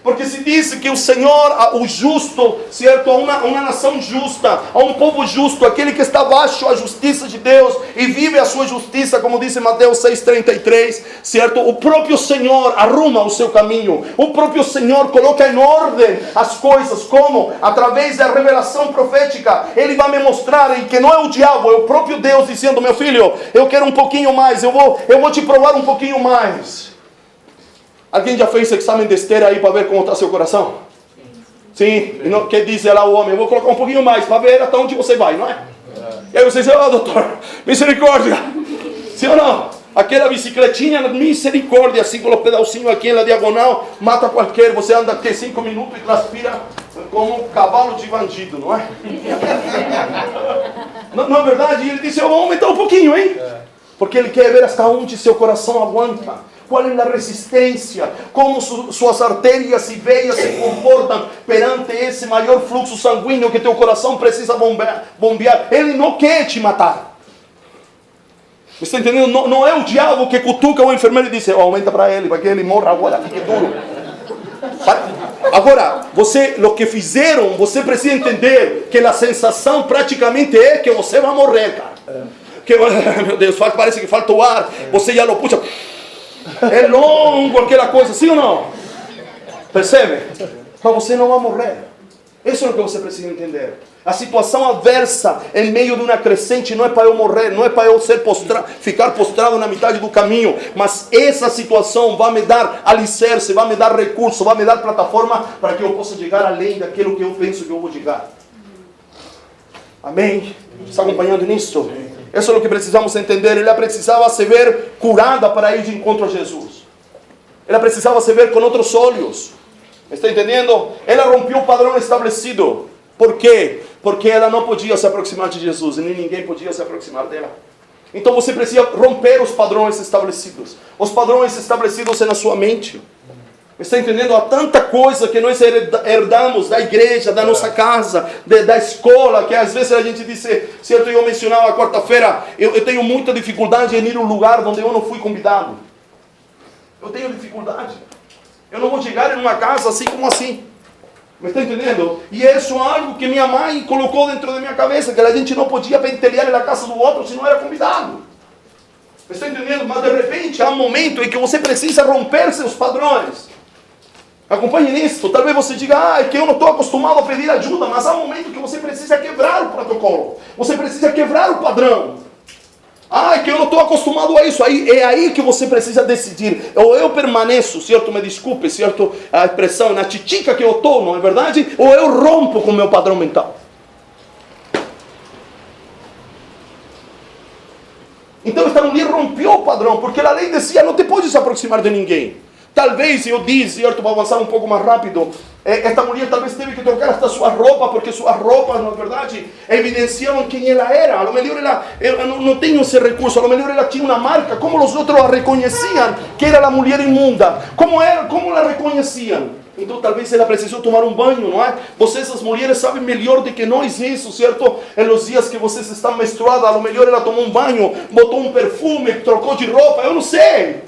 Porque se diz que o Senhor, o justo, certo? A uma nação justa, a um povo justo, aquele que está abaixo a justiça de Deus e vive a sua justiça, como diz em Mateus 6,33, certo? O próprio Senhor arruma o seu caminho, o próprio Senhor coloca em ordem as coisas, como? Através da revelação profética, Ele vai me mostrar que não é o diabo, é o próprio Deus dizendo, meu filho, eu quero um pouquinho mais, eu vou te provar um pouquinho mais. Alguém já fez exame de esteira aí para ver como está seu coração? Sim. E não, que diz lá o homem, eu vou colocar um pouquinho mais para ver até onde você vai, não é? E aí você diz, doutor, misericórdia. Sim ou não? Aquela bicicletinha, misericórdia, assim com o pedacinho aqui na diagonal, mata qualquer, você anda aqui 5 minutos e transpira como um cavalo de bandido, não é? Não é verdade? E ele disse, eu vou aumentar um pouquinho, hein? Porque ele quer ver hasta onde seu coração aguanta. Qual é a resistência? Como suas artérias e veias se comportam perante esse maior fluxo sanguíneo que teu coração precisa bombear. Ele não quer te matar. Você está entendendo? Não é o diabo que cutuca o enfermeiro e diz, aumenta para ele, para que ele morra agora, fique duro. Agora, o que fizeram, você precisa entender que a sensação praticamente é que você vai morrer, cara. Que, meu Deus, parece que falta o ar, você já não puxa. É longo aquela coisa, sim ou não? Percebe? Mas você não vai morrer. Isso é o que você precisa entender. A situação adversa em meio de uma crescente não é para eu morrer, não é para eu ficar postrado na metade do caminho, mas essa situação vai me dar alicerce, vai me dar recurso, vai me dar plataforma para que eu possa chegar além daquilo que eu penso que eu vou chegar. Amém? Está acompanhando nisso? Isso é o que precisamos entender. Ela precisava se ver curada para ir de encontro a Jesus. Ela precisava se ver com outros olhos. Está entendendo? Ela rompeu o padrão estabelecido. Por quê? Porque ela não podia se aproximar de Jesus e nem ninguém podia se aproximar dela. Então você precisa romper os padrões estabelecidos. Os padrões estabelecidos é na sua mente. Está entendendo? Há tanta coisa que nós herdamos da igreja, da nossa casa, da escola, que às vezes a gente diz, certo, eu mencionava a quarta-feira, eu tenho muita dificuldade em ir a um lugar onde eu não fui convidado. Eu tenho dificuldade. Eu não vou chegar em uma casa assim como assim. Me está entendendo? E isso é algo que minha mãe colocou dentro da minha cabeça, que a gente não podia pentelhar na casa do outro se não era convidado. Me está entendendo? Mas de repente há um momento em que você precisa romper seus padrões. Acompanhe nisso. Talvez você diga, é que eu não estou acostumado a pedir ajuda, mas há um momento que você precisa quebrar o protocolo. Você precisa quebrar o padrão. É que eu não estou acostumado a isso. É aí que você precisa decidir. Ou eu permaneço, certo? Me desculpe, certo? A expressão, na titica que eu estou, não é verdade? Ou eu rompo com o meu padrão mental. Então esta mulher rompeu o padrão, porque a lei dizia, não te pode se aproximar de ninguém. Talvez, eu disse, certo, para avançar um pouco mais rápido, esta mulher talvez teve que trocar esta sua roupa, porque suas roupas, na verdade, evidenciavam quem ela era. A lo melhor ela não tem esse recurso, a lo melhor ela tinha uma marca. Como os outros a reconheciam que era a mulher imunda? Como la reconheciam? Então talvez ela precisou tomar um banho, não é? Vocês, as mulheres, sabem melhor do que nós isso, certo? Em os dias que vocês estão menstruadas, a lo melhor ela tomou um banho, botou um perfume, trocou de roupa, eu não sei.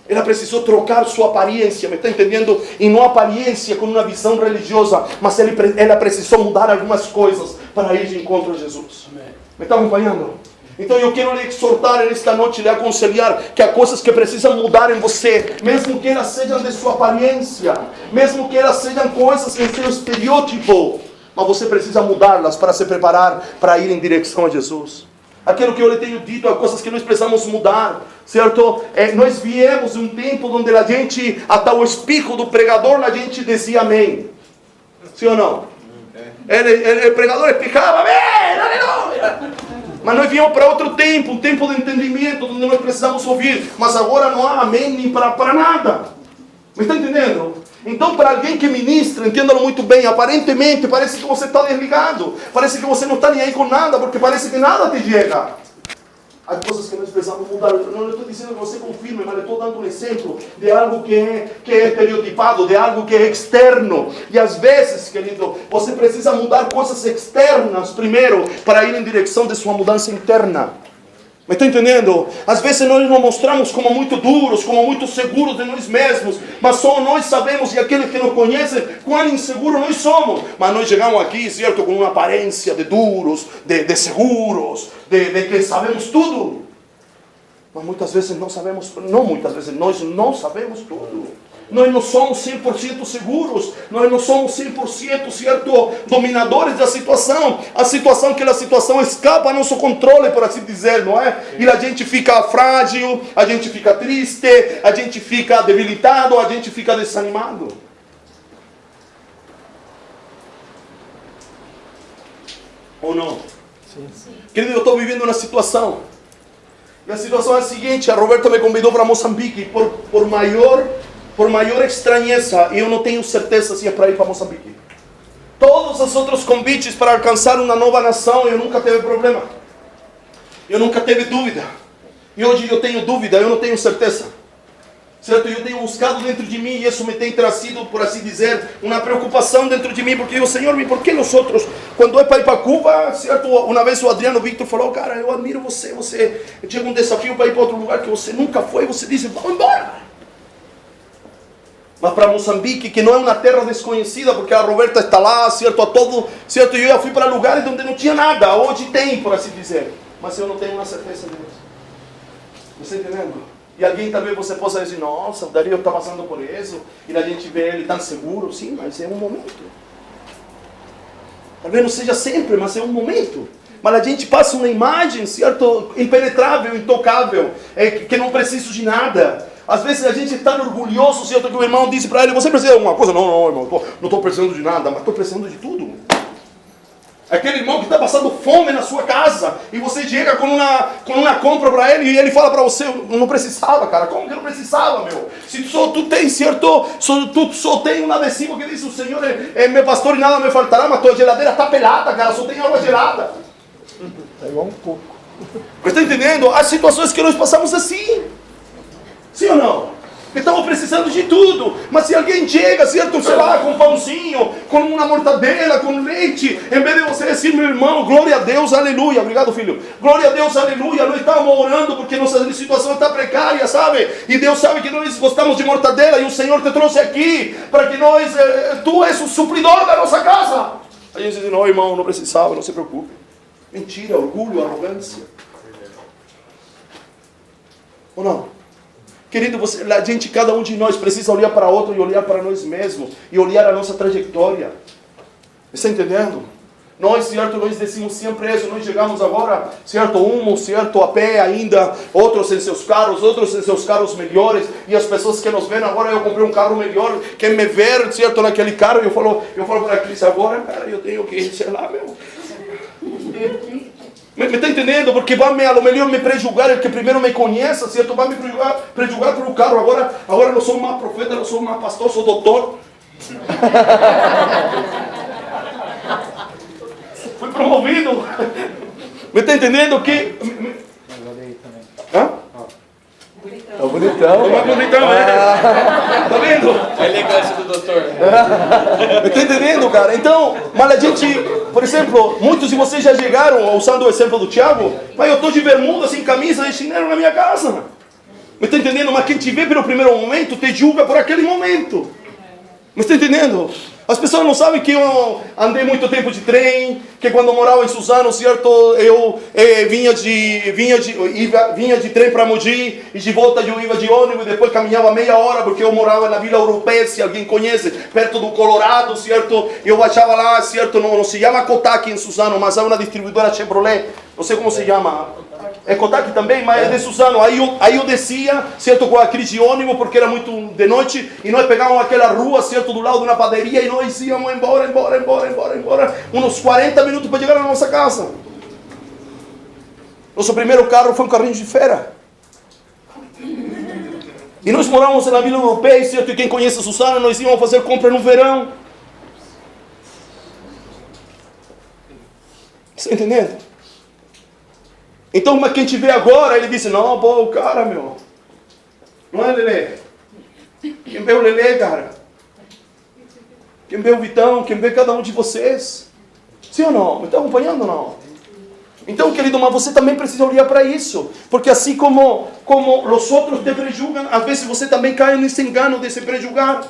Ela precisou trocar sua aparência, me está entendendo? E não aparência com uma visão religiosa, mas ela precisou mudar algumas coisas para ir de encontro a Jesus. Amém. Me está acompanhando? Então eu quero lhe exortar nesta noite, lhe aconselhar que há coisas que precisam mudar em você, mesmo que elas sejam de sua aparência, mesmo que elas sejam coisas em seu estereótipo, mas você precisa mudá-las para se preparar para ir em direção a Jesus. Aquilo que eu lhe tenho dito, há coisas que nós precisamos mudar, certo? Nós viemos de um tempo onde a gente, até o espirro do pregador, a gente dizia amém. Sim ou não? O pregador explicava, amém, aleluia. Mas nós viemos para outro tempo, um tempo de entendimento, onde nós precisamos ouvir. Mas agora não há amém nem para nada. Me está entendendo? Então, para alguém que ministra, entenda-lo muito bem, aparentemente parece que você está desligado. Parece que você não está nem aí com nada, porque parece que nada te chega. Há coisas que nós precisamos mudar. Eu não estou dizendo que você confirme, mas eu estou dando um exemplo de algo que é estereotipado, de algo que é externo. E às vezes, querido, você precisa mudar coisas externas primeiro para ir em direção de sua mudança interna. Me está entendendo? Às vezes nós nos mostramos como muito duros, como muito seguros de nós mesmos, mas só nós sabemos, e aqueles que nos conhecem, quão inseguros nós somos. Mas nós chegamos aqui, certo, com uma aparência de duros, de seguros, de que sabemos tudo. Mas muitas vezes não sabemos, nós não sabemos tudo. Nós não somos 100% seguros, nós não somos 100%, certo, dominadores da situação. A situação escapa ao nosso controle, por assim dizer, não é? E a gente fica frágil, a gente fica triste, a gente fica debilitado, a gente fica desanimado. Ou não? Sim. Querido, eu estou vivendo uma situação. E a situação é a seguinte: a Roberta me convidou para Moçambique por maior estranheza, eu não tenho certeza se é para ir para Moçambique. Todos os outros convites para alcançar uma nova nação, eu nunca tive problema. Eu nunca tive dúvida. E hoje eu tenho dúvida, eu não tenho certeza. Certo? Eu tenho buscado dentro de mim, e isso me tem trazido, por assim dizer, uma preocupação dentro de mim, porque o Senhor, por que nós outros, quando é para ir para Cuba, certo? Uma vez o Adriano Victor falou, cara, eu admiro você chega um desafio para ir para outro lugar que você nunca foi, você diz, vamos embora. Mas para Moçambique, que não é uma terra desconhecida, porque a Roberta está lá, certo, certo, e eu já fui para lugares onde não tinha nada, hoje tem, por assim dizer, mas eu não tenho uma certeza disso. Você está entendendo? E alguém também você possa dizer, nossa, o Dario está passando por isso, e a gente vê ele tão seguro, sim, mas é um momento. Talvez não seja sempre, mas é um momento. Mas a gente passa uma imagem, certo, impenetrável, intocável, que não preciso de nada. Às vezes a gente está orgulhoso, certo, que o irmão disse para ele, você precisa de alguma coisa? Não, irmão, não estou precisando de nada, mas estou precisando de tudo. Aquele irmão que está passando fome na sua casa, e você chega com uma compra para ele, e ele fala para você, não precisava, cara, como que não precisava, meu? Se só tu tem, certo, tu só tem um adesivo que diz, o Senhor é meu pastor e nada me faltará, mas tua geladeira está pelada, cara, só tem água gelada. É igual um pouco. Você está entendendo? As situações que nós passamos assim. Sim ou não? Estamos precisando de tudo. Mas se alguém chega, certo, sei lá, com um pãozinho, com uma mortadela, com leite, em vez de você dizer, meu irmão, glória a Deus, aleluia. Obrigado, filho. Glória a Deus, aleluia. Nós estamos orando porque nossa situação está precária, sabe? E Deus sabe que nós gostamos de mortadela e o Senhor te trouxe aqui para que nós, tu és o supridor da nossa casa. A gente diz, não, irmão, não precisava, não se preocupe. Mentira, orgulho, arrogância. Ou não? Querido, a gente, cada um de nós precisa olhar para outro e olhar para nós mesmos e olhar a nossa trajetória. Está entendendo? Nós, certo, nós decimos sempre isso. Nós chegamos agora, certo, certo, a pé ainda, outros em seus carros melhores, e as pessoas que nos veem agora, eu comprei um carro melhor, quer me ver, certo, naquele carro, eu falo para a Cris agora, cara, eu tenho que, sei lá, meu. Me está entendendo? Porque vai a lo melhor me prejulgar, el que primeiro me conheça, certo? Vai me prejulgar pelo carro. Agora não sou mais profeta, não sou mais pastor, sou doutor. Fui promovido. Me está entendendo que... Hã? É o bonitão. É bonitão, é. Tá vendo? A elegância do doutor. Me está entendendo, cara? Então, mas a gente, por exemplo, muitos de vocês já chegaram, usando o exemplo do Tiago, mas eu estou de bermuda, sem camisa, e chinelo na minha casa. Me está entendendo? Mas quem te vê pelo primeiro momento, te julga por aquele momento. Me está entendendo? As pessoas não sabem que eu andei muito tempo de trem, que quando eu morava em Suzano, certo, eu vinha de trem para Mogi, e de volta eu ia de ônibus, e depois caminhava meia hora, porque eu morava na Vila Europeia, se alguém conhece, perto do Colorado, certo? Eu achava lá, certo, não se chama Kotak em Suzano, mas é uma distribuidora Chevrolet, não sei como se chama. É Kotak também, mas é de Suzano. Aí eu descia, certo, com aquele de ônibus, porque era muito de noite, e nós pegávamos aquela rua, certo, do lado de uma padaria, e nós íamos embora, uns 40 minutos para chegar na nossa casa. Nosso primeiro carro foi um carrinho de feira. E nós morávamos na Vila Europeia, certo, e quem conhece Suzano, nós íamos fazer compra no verão. Você está entendendo? Então, mas quem te vê agora, ele disse, não, pô, o cara, meu, não é Lelê? Quem vê o Lelê, cara? Quem vê o Vitão, quem vê cada um de vocês? Sim ou não? Me está acompanhando ou não? Então, querido, mas você também precisa olhar para isso. Porque assim como os outros te prejugam, às vezes você também cai nesse engano de se prejugar.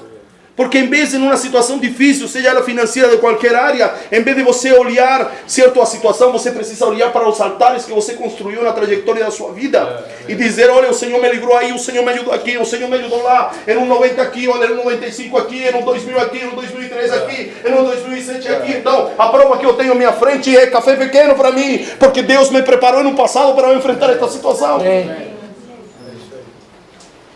Porque em vez de numa situação difícil, seja ela financeira de qualquer área, em vez de você olhar, certo, a situação, você precisa olhar para os altares que você construiu na trajetória da sua vida. E dizer, olha, o Senhor me livrou aí, o Senhor me ajudou aqui, o Senhor me ajudou lá, em um 90 aqui, olha, em um 95 aqui, em um 2000 aqui, em um 2003 aqui, em um 2007 aqui. Então, a prova que eu tenho à minha frente é café pequeno para mim, porque Deus me preparou no passado para eu enfrentar esta situação.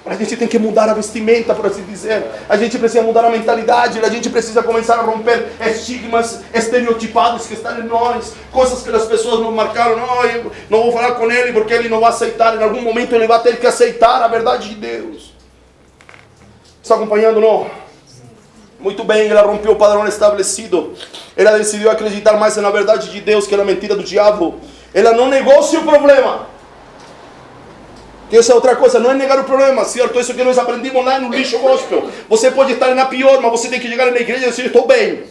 A gente tem que mudar a vestimenta, por assim dizer. A gente precisa mudar a mentalidade. A gente precisa começar a romper estigmas estereotipados que estão em nós. Coisas que as pessoas nos marcaram. Não, eu não vou falar com ele porque ele não vai aceitar. Em algum momento ele vai ter que aceitar a verdade de Deus. Está acompanhando, não? Muito bem, ela rompeu o padrão estabelecido. Ela decidiu acreditar mais na verdade de Deus que na mentira do diabo. Ela não negou o seu problema. Essa é outra coisa, não é negar o problema, certo? Isso que nós aprendimos lá no lixo gospel. Você pode estar na pior, mas você tem que chegar na igreja e dizer, estou bem.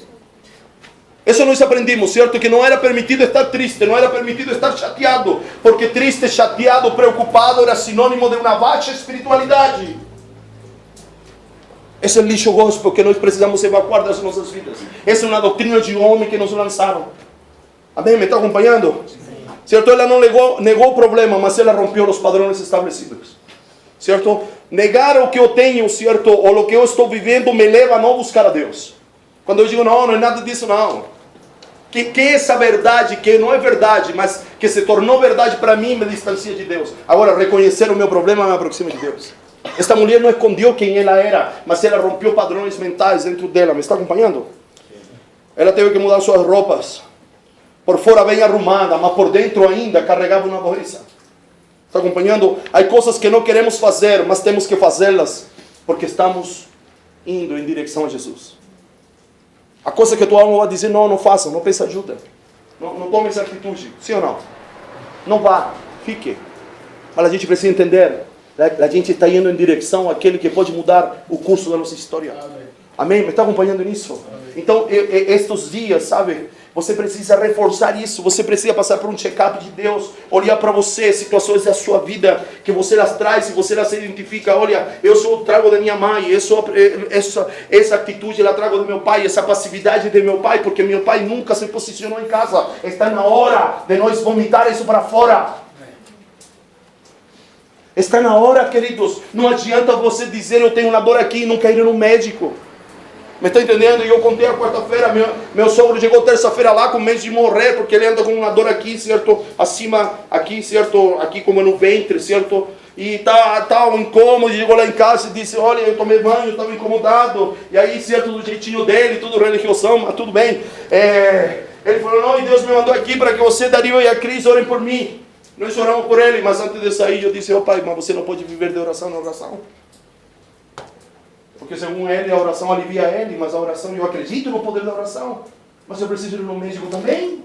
Isso nós aprendimos, certo? Que não era permitido estar triste, não era permitido estar chateado. Porque triste, chateado, preocupado era sinônimo de uma baixa espiritualidade. Esse é o lixo gospel que nós precisamos evacuar das nossas vidas. Essa é uma doutrina de homem que nos lançaram. Amém? Me está acompanhando? Certo? Ela não negou o problema, mas ela rompeu os padrões estabelecidos. Certo? Negar o que eu tenho, certo? Ou o que eu estou vivendo me leva a não buscar a Deus. Quando eu digo, não é nada disso, não. Que essa verdade, que não é verdade, mas que se tornou verdade para mim, me distancia de Deus. Agora, reconhecer o meu problema me aproxima de Deus. Esta mulher não escondeu quem ela era, mas ela rompeu padrões mentais dentro dela. Me está acompanhando? Ela teve que mudar suas roupas. Por fora bem arrumada, mas por dentro ainda carregava uma doença. Está acompanhando? Há coisas que não queremos fazer, mas temos que fazê-las, porque estamos indo em direção a Jesus. A coisa que tua alma vai dizer, não faça, não peça ajuda. Não tome essa atitude, sim ou não? Não vá, fique. Mas a gente precisa entender, a gente está indo em direção àquele que pode mudar o curso da nossa história. Amém? Me está acompanhando nisso? Amém. Então, estes dias, sabe, você precisa reforçar isso, você precisa passar por um check-up de Deus, olhar para você, situações da sua vida, que você las traz e você las identifica. Olha, eu trago da minha mãe, essa atitude eu trago do meu pai, essa passividade de meu pai, porque meu pai nunca se posicionou em casa. Está na hora de nós vomitar isso para fora. Está na hora, queridos. Não adianta você dizer, eu tenho uma dor aqui e não quero ir no médico. Me está entendendo? E eu contei a quarta-feira, meu sogro chegou terça-feira lá com medo de morrer, porque ele anda com uma dor aqui, certo? Acima, aqui, certo? Aqui como no ventre, certo? E tá um incômodo, chegou lá em casa e disse, olha, eu tomei banho, estava incomodado. E aí, certo, do jeitinho dele, tudo religiosão, mas tudo bem. Ele falou, não, e Deus me mandou aqui para que você, Dario e a Cris, orem por mim. Nós oramos por ele, mas antes de sair eu disse, pai, mas você não pode viver de oração em oração. Porque segundo ele, a oração alivia ele, mas a oração, eu acredito no poder da oração. Mas eu preciso ir no médico também.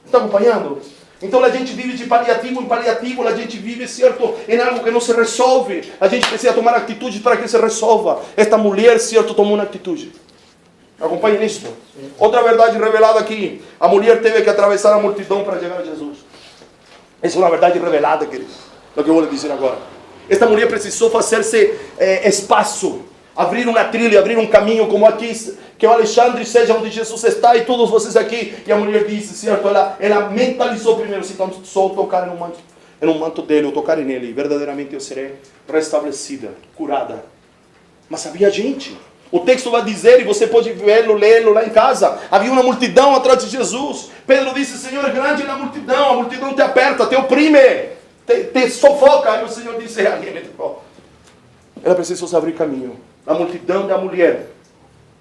Está acompanhando? Então a gente vive de paliativo em paliativo, a gente vive, certo, em algo que não se resolve. A gente precisa tomar atitude para que se resolva. Esta mulher, certo, tomou uma atitude. Acompanhe nisso. Outra verdade revelada aqui. A mulher teve que atravessar a multidão para chegar a Jesus. Essa é uma verdade revelada, querido. É o que eu vou lhe dizer agora. Esta mulher precisou fazer-se espaço. Abrir uma trilha, abrir um caminho como aqui, que o Alexandre seja onde Jesus está e todos vocês aqui. E a mulher disse, certo? Ela mentalizou primeiro, se então só tocar no manto dele, ou tocar nele, verdadeiramente eu serei restabelecida, curada. Mas havia gente. O texto vai dizer, e você pode vê-lo, lê-lo lá em casa, havia uma multidão atrás de Jesus. Pedro disse, Senhor, grande é a multidão te aperta, te oprime, te sufoca. Aí o Senhor disse, ela precisou abrir caminho. A multidão da mulher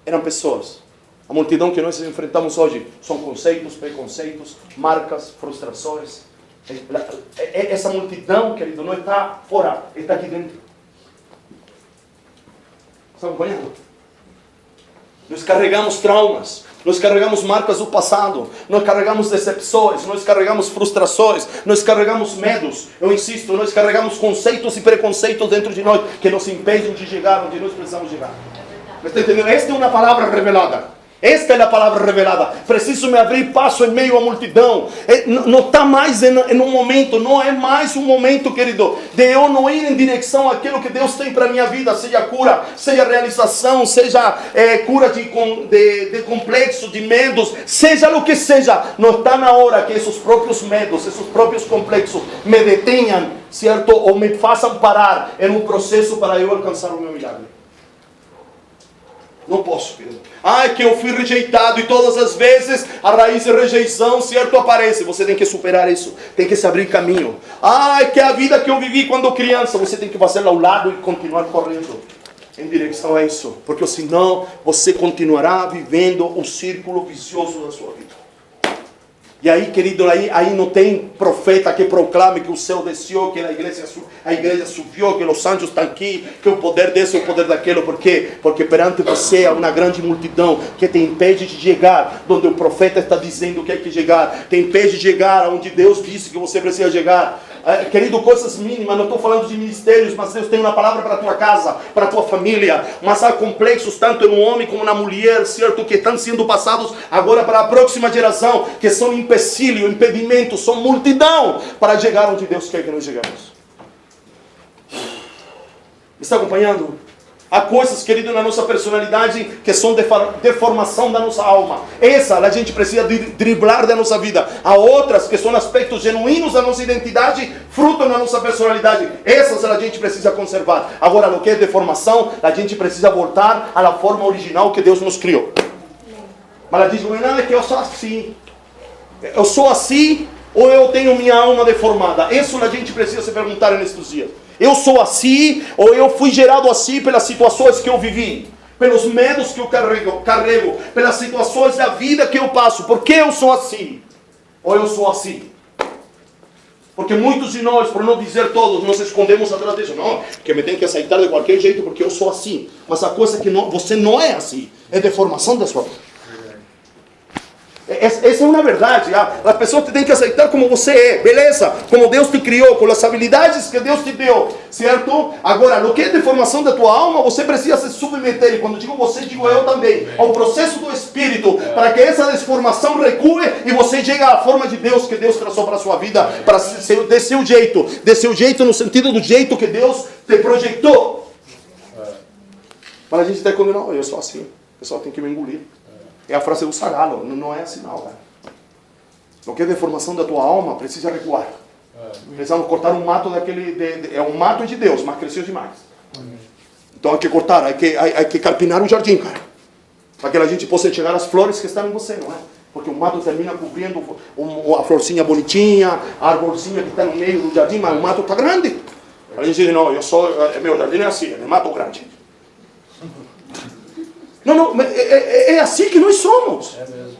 eram pessoas. A multidão que nós enfrentamos hoje são conceitos, preconceitos, marcas, frustrações. Essa multidão, querido, não está fora, está aqui dentro. Está acompanhando? Nós carregamos traumas, nós carregamos marcas do passado, nós carregamos decepções, nós carregamos frustrações, nós carregamos medos. Eu insisto, nós carregamos conceitos e preconceitos dentro de nós que nos impedem de chegar onde nós precisamos chegar. Está entendendo? Esta é uma palavra revelada. Esta é a palavra revelada. Preciso me abrir passo em meio à multidão. Não está mais em um momento, não é mais um momento, querido, de eu não ir em direção àquilo que Deus tem para a minha vida, seja cura, seja realização, seja cura de complexo, de medos, seja o que seja. Não está na hora que esses próprios medos, esses próprios complexos me detenham, certo? Ou me façam parar em um processo para eu alcançar o meu milagre. Não posso, querido. É que eu fui rejeitado e todas as vezes a raiz de rejeição, certo, aparece. Você tem que superar isso. Tem que se abrir caminho. É que a vida que eu vivi quando criança, você tem que fazer ao lado e continuar correndo em direção a isso. Porque senão você continuará vivendo o círculo vicioso da sua vida. E aí, querido, aí não tem profeta que proclame que o céu desceu, que a igreja subiu, que os anjos estão aqui, que o poder desse, o poder daquilo. Por quê? Porque perante você há uma grande multidão que te impede de chegar onde o profeta está dizendo que hay que chegar. Te impede de chegar onde Deus disse que você precisa chegar. Querido, coisas mínimas, não estou falando de ministérios, mas Deus tem uma palavra para a tua casa, para a tua família. Mas há complexos tanto no homem como na mulher, certo, que estão sendo passados agora para a próxima geração, que são empecilho, impedimento, são multidão para chegar onde Deus quer que nós chegamos. Está acompanhando? Há coisas, querido, na nossa personalidade que são deformação da nossa alma. Essa a gente precisa driblar da nossa vida. Há outras que são aspectos genuínos da nossa identidade, fruto da nossa personalidade. Essas a gente precisa conservar. Agora, o que é deformação, a gente precisa voltar à forma original que Deus nos criou. Mas ela diz, não é que eu sou assim. Eu sou assim ou eu tenho minha alma deformada? Isso a gente precisa se perguntar nestes dias. Eu sou assim ou eu fui gerado assim pelas situações que eu vivi, pelos medos que eu carrego, pelas situações da vida que eu passo? Por que eu sou assim? Ou eu sou assim? Porque muitos de nós, por não dizer todos, nos escondemos atrás disso. Não, porque me tem que aceitar de qualquer jeito porque eu sou assim. Mas a coisa é que você não é assim. É deformação da sua vida. Essa é uma verdade. A pessoa te tem que aceitar como você é, beleza? Como Deus te criou, com as habilidades que Deus te deu, certo? Agora, o que é deformação da tua alma, você precisa se submeter. E quando digo você, digo eu também, ao processo do Espírito, para que essa deformação recue e você chegue à forma de Deus que Deus traçou para a sua vida, para ser desse jeito no sentido do jeito que Deus te projetou. Para a gente ter quando não, eu sou assim, o pessoal tem que me engolir. É a frase do Sagalo, não é assim não, cara. O que é deformação da tua alma precisa recuar. Precisamos cortar um mato daquele, é um mato de Deus, mas cresceu demais. Então há que cortar, há que carpinar o jardim, cara. Para que a gente possa chegar às flores que estão em você, não é? Porque o mato termina cobrindo a florzinha bonitinha, a arvorzinha que está no meio do jardim, mas o mato está grande. A gente diz, não, meu jardim é assim, é mato grande. Não, é assim que nós somos. É mesmo.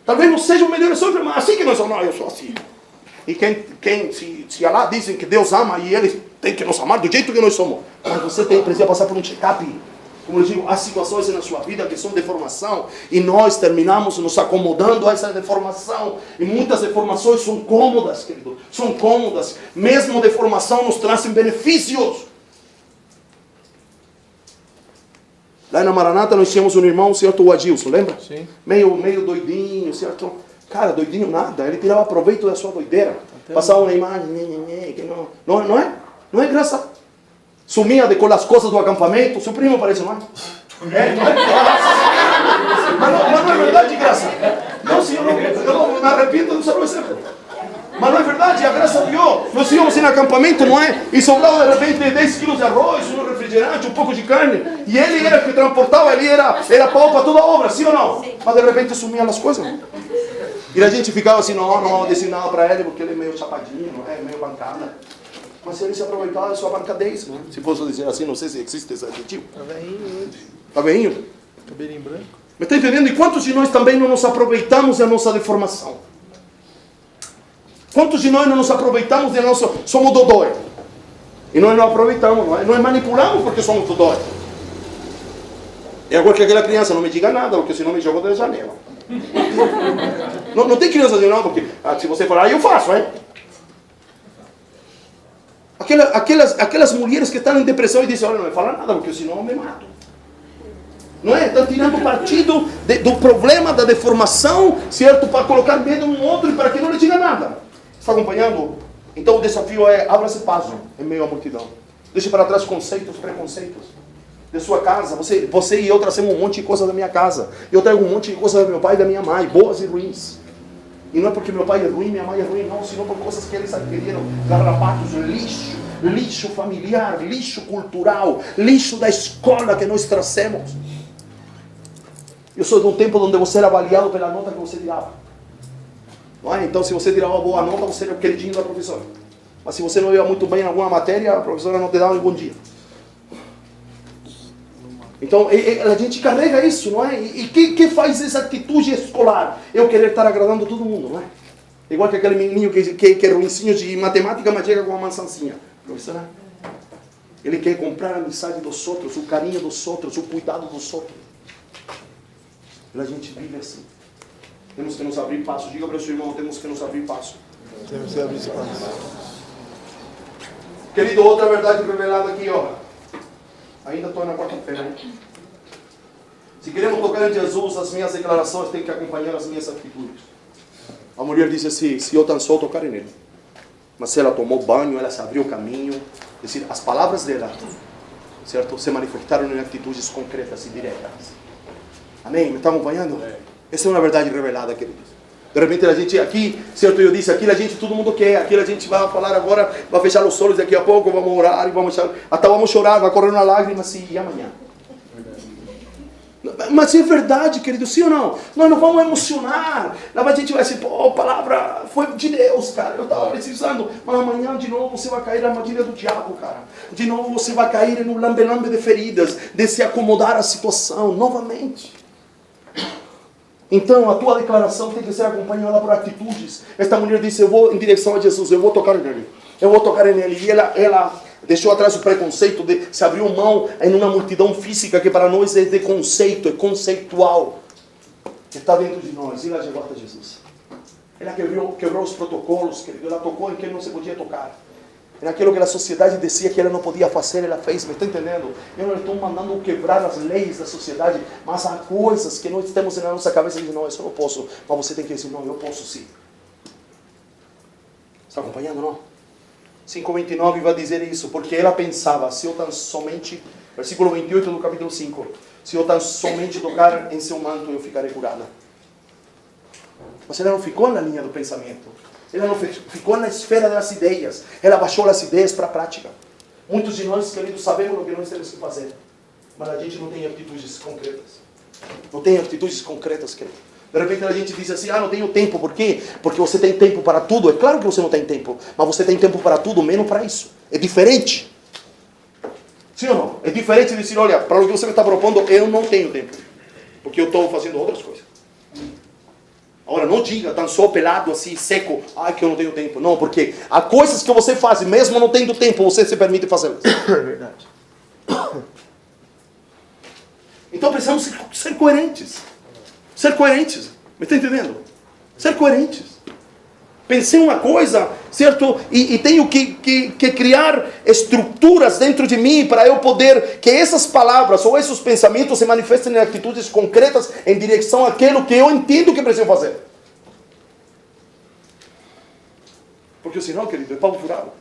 Talvez não seja o melhor exemplo, mas assim que nós somos. Não, eu sou assim. E se Allah dizem que Deus ama e Ele tem que nos amar do jeito que nós somos, mas você precisa passar por um check-up. Como eu digo, há situações na sua vida que são deformação e nós terminamos nos acomodando a essa deformação. E muitas deformações são cômodas, querido. São cômodas. Mesmo deformação nos trazem benefícios. Lá na Maranata nós tínhamos um irmão, certo, o Adilson, lembra? Sim. Meio doidinho, certo? Cara, doidinho nada, ele tirava proveito da sua doideira. Passava uma imagem, que não é? Não é graça. sumia com as coisas do acampamento. Seu primo parece, não é? Mas não é verdade, graça? Não, senhor, eu não me arrependo de usar o exemplo. Mas não é verdade, a graça de Deus. Nós íamos em acampamento, não é? E sobrava de repente 10 quilos de arroz, um refrigerante, um pouco de carne. E ele era que transportava, ele era pau para toda a obra, sim ou não? Mas de repente sumiam as coisas. E a gente ficava assim, não vamos dizer nada para ele, porque ele é meio chapadinho, é meio bancada. Mas ele se aproveitava da sua bancadez, não é? Se posso dizer assim, não sei se existe esse adjetivo. Tá veinho. Está veinho? Cabelinho branco. Mas está entendendo? E quantos de nós também não nos aproveitamos da nossa deformação? Quantos de nós não nos aproveitamos da nossa... Somos dodói. E nós não aproveitamos, não é? Nós manipulamos porque somos dodói. É agora que aquela criança não me diga nada, porque senão me jogou da janela. Não tem criança assim não, porque se você falar, eu faço, hein? Aquelas mulheres que estão em depressão e dizem, olha, não me fala nada, porque senão eu me mato. Não é? Estão tirando partido do problema da deformação, certo? Para colocar medo um outro e para que não lhe diga nada. Está acompanhando? Então o desafio é, abra-se passo em meio à multidão. Deixe para trás conceitos, preconceitos. De sua casa, você e eu trazemos um monte de coisas da minha casa. Eu trago um monte de coisas do meu pai e da minha mãe, boas e ruins. E não é porque meu pai é ruim, minha mãe é ruim, não, senão por coisas que eles adquiriram, garrapatos, lixo familiar, lixo cultural, lixo da escola que nós trazemos. Eu sou de um tempo onde você era avaliado pela nota que você tirava. Não é? Então, se você tirava uma boa nota, você era o queridinho da professora. Mas se você não ia muito bem em alguma matéria, a professora não te dava um bom dia. Então, a gente carrega isso, não é? E que faz essa atitude escolar? Eu querer estar agradando todo mundo, não é? Igual que aquele menininho que é ruinzinho de matemática, mas chega com uma maçãzinha. Professora, ele quer comprar a amizade dos outros, o carinho dos outros, o cuidado dos outros. E a gente vive assim. Temos que nos abrir passo. Diga para o seu irmão, temos que nos abrir passo. Temos que abrir espaço. Querido, outra verdade revelada aqui, ó. Ainda estou na quarta-feira, hein? Se queremos tocar em Jesus, as minhas declarações têm que acompanhar as minhas atitudes. A mulher disse assim, se eu tão só tocar nele. Mas ela tomou banho, ela se abriu o caminho. É decir, as palavras dela, certo, se manifestaram em atitudes concretas e diretas. Amém? Me está acompanhando? Essa é uma verdade revelada, queridos. De repente a gente aqui, certo, eu disse, aquilo a gente, todo mundo quer, aquilo a gente vai falar agora, vai fechar os olhos daqui a pouco, vamos orar, e até vamos chorar, vai correr uma lágrima, sim, e amanhã. Mas é verdade, querido, sim ou não? Nós não vamos emocionar. A gente vai dizer, pô, a palavra foi de Deus, cara, eu estava precisando. Mas amanhã de novo você vai cair na armadilha do diabo, cara. De novo você vai cair no lambe-lambe de feridas, de se acomodar à situação, novamente. Então a tua declaração tem que ser acompanhada por atitudes. Esta mulher disse, eu vou em direção a Jesus, eu vou tocar nele. Eu vou tocar nele. E ela deixou atrás o preconceito, se abriu mão em uma multidão física que para nós é de conceito, é conceitual. Está dentro de nós. E ela chegou até Jesus. Ela quebrou os protocolos, ela tocou em quem não se podia tocar. Naquilo que a sociedade dizia que ela não podia fazer, ela fez. Me está entendendo? Eu não estou mandando quebrar as leis da sociedade, mas há coisas que nós temos na nossa cabeça e dizemos, não, isso eu não posso. Mas você tem que dizer, não, eu posso sim. Está acompanhando, não? 5:29 vai dizer isso, porque ela pensava, se eu tão somente, versículo 28 do capítulo 5, se eu tão somente tocar em seu manto, eu ficarei curada. Mas ela não ficou na linha do pensamento. Ela não ficou na esfera das ideias. Ela baixou as ideias para a prática. Muitos de nós, queridos, sabemos o que nós temos que fazer. Mas a gente não tem atitudes concretas. Não tem atitudes concretas, querido. De repente a gente diz assim, não tenho tempo. Por quê? Porque você tem tempo para tudo. É claro que você não tem tempo. Mas você tem tempo para tudo, menos para isso. É diferente. Sim ou não? É diferente de dizer, olha, para o que você me está propondo, eu não tenho tempo. Porque eu estou fazendo outras coisas. Agora, não diga, tão só pelado assim, seco, que eu não tenho tempo. Não, porque há coisas que você faz, mesmo não tendo tempo, você se permite fazê-las. É verdade. Então precisamos ser coerentes. Ser coerentes. Me está entendendo? Ser coerentes. Pensei uma coisa, certo? E tenho que criar estruturas dentro de mim para eu poder que essas palavras ou esses pensamentos se manifestem em atitudes concretas em direção àquilo que eu entendo que preciso fazer. Porque senão, querido, é pau furado.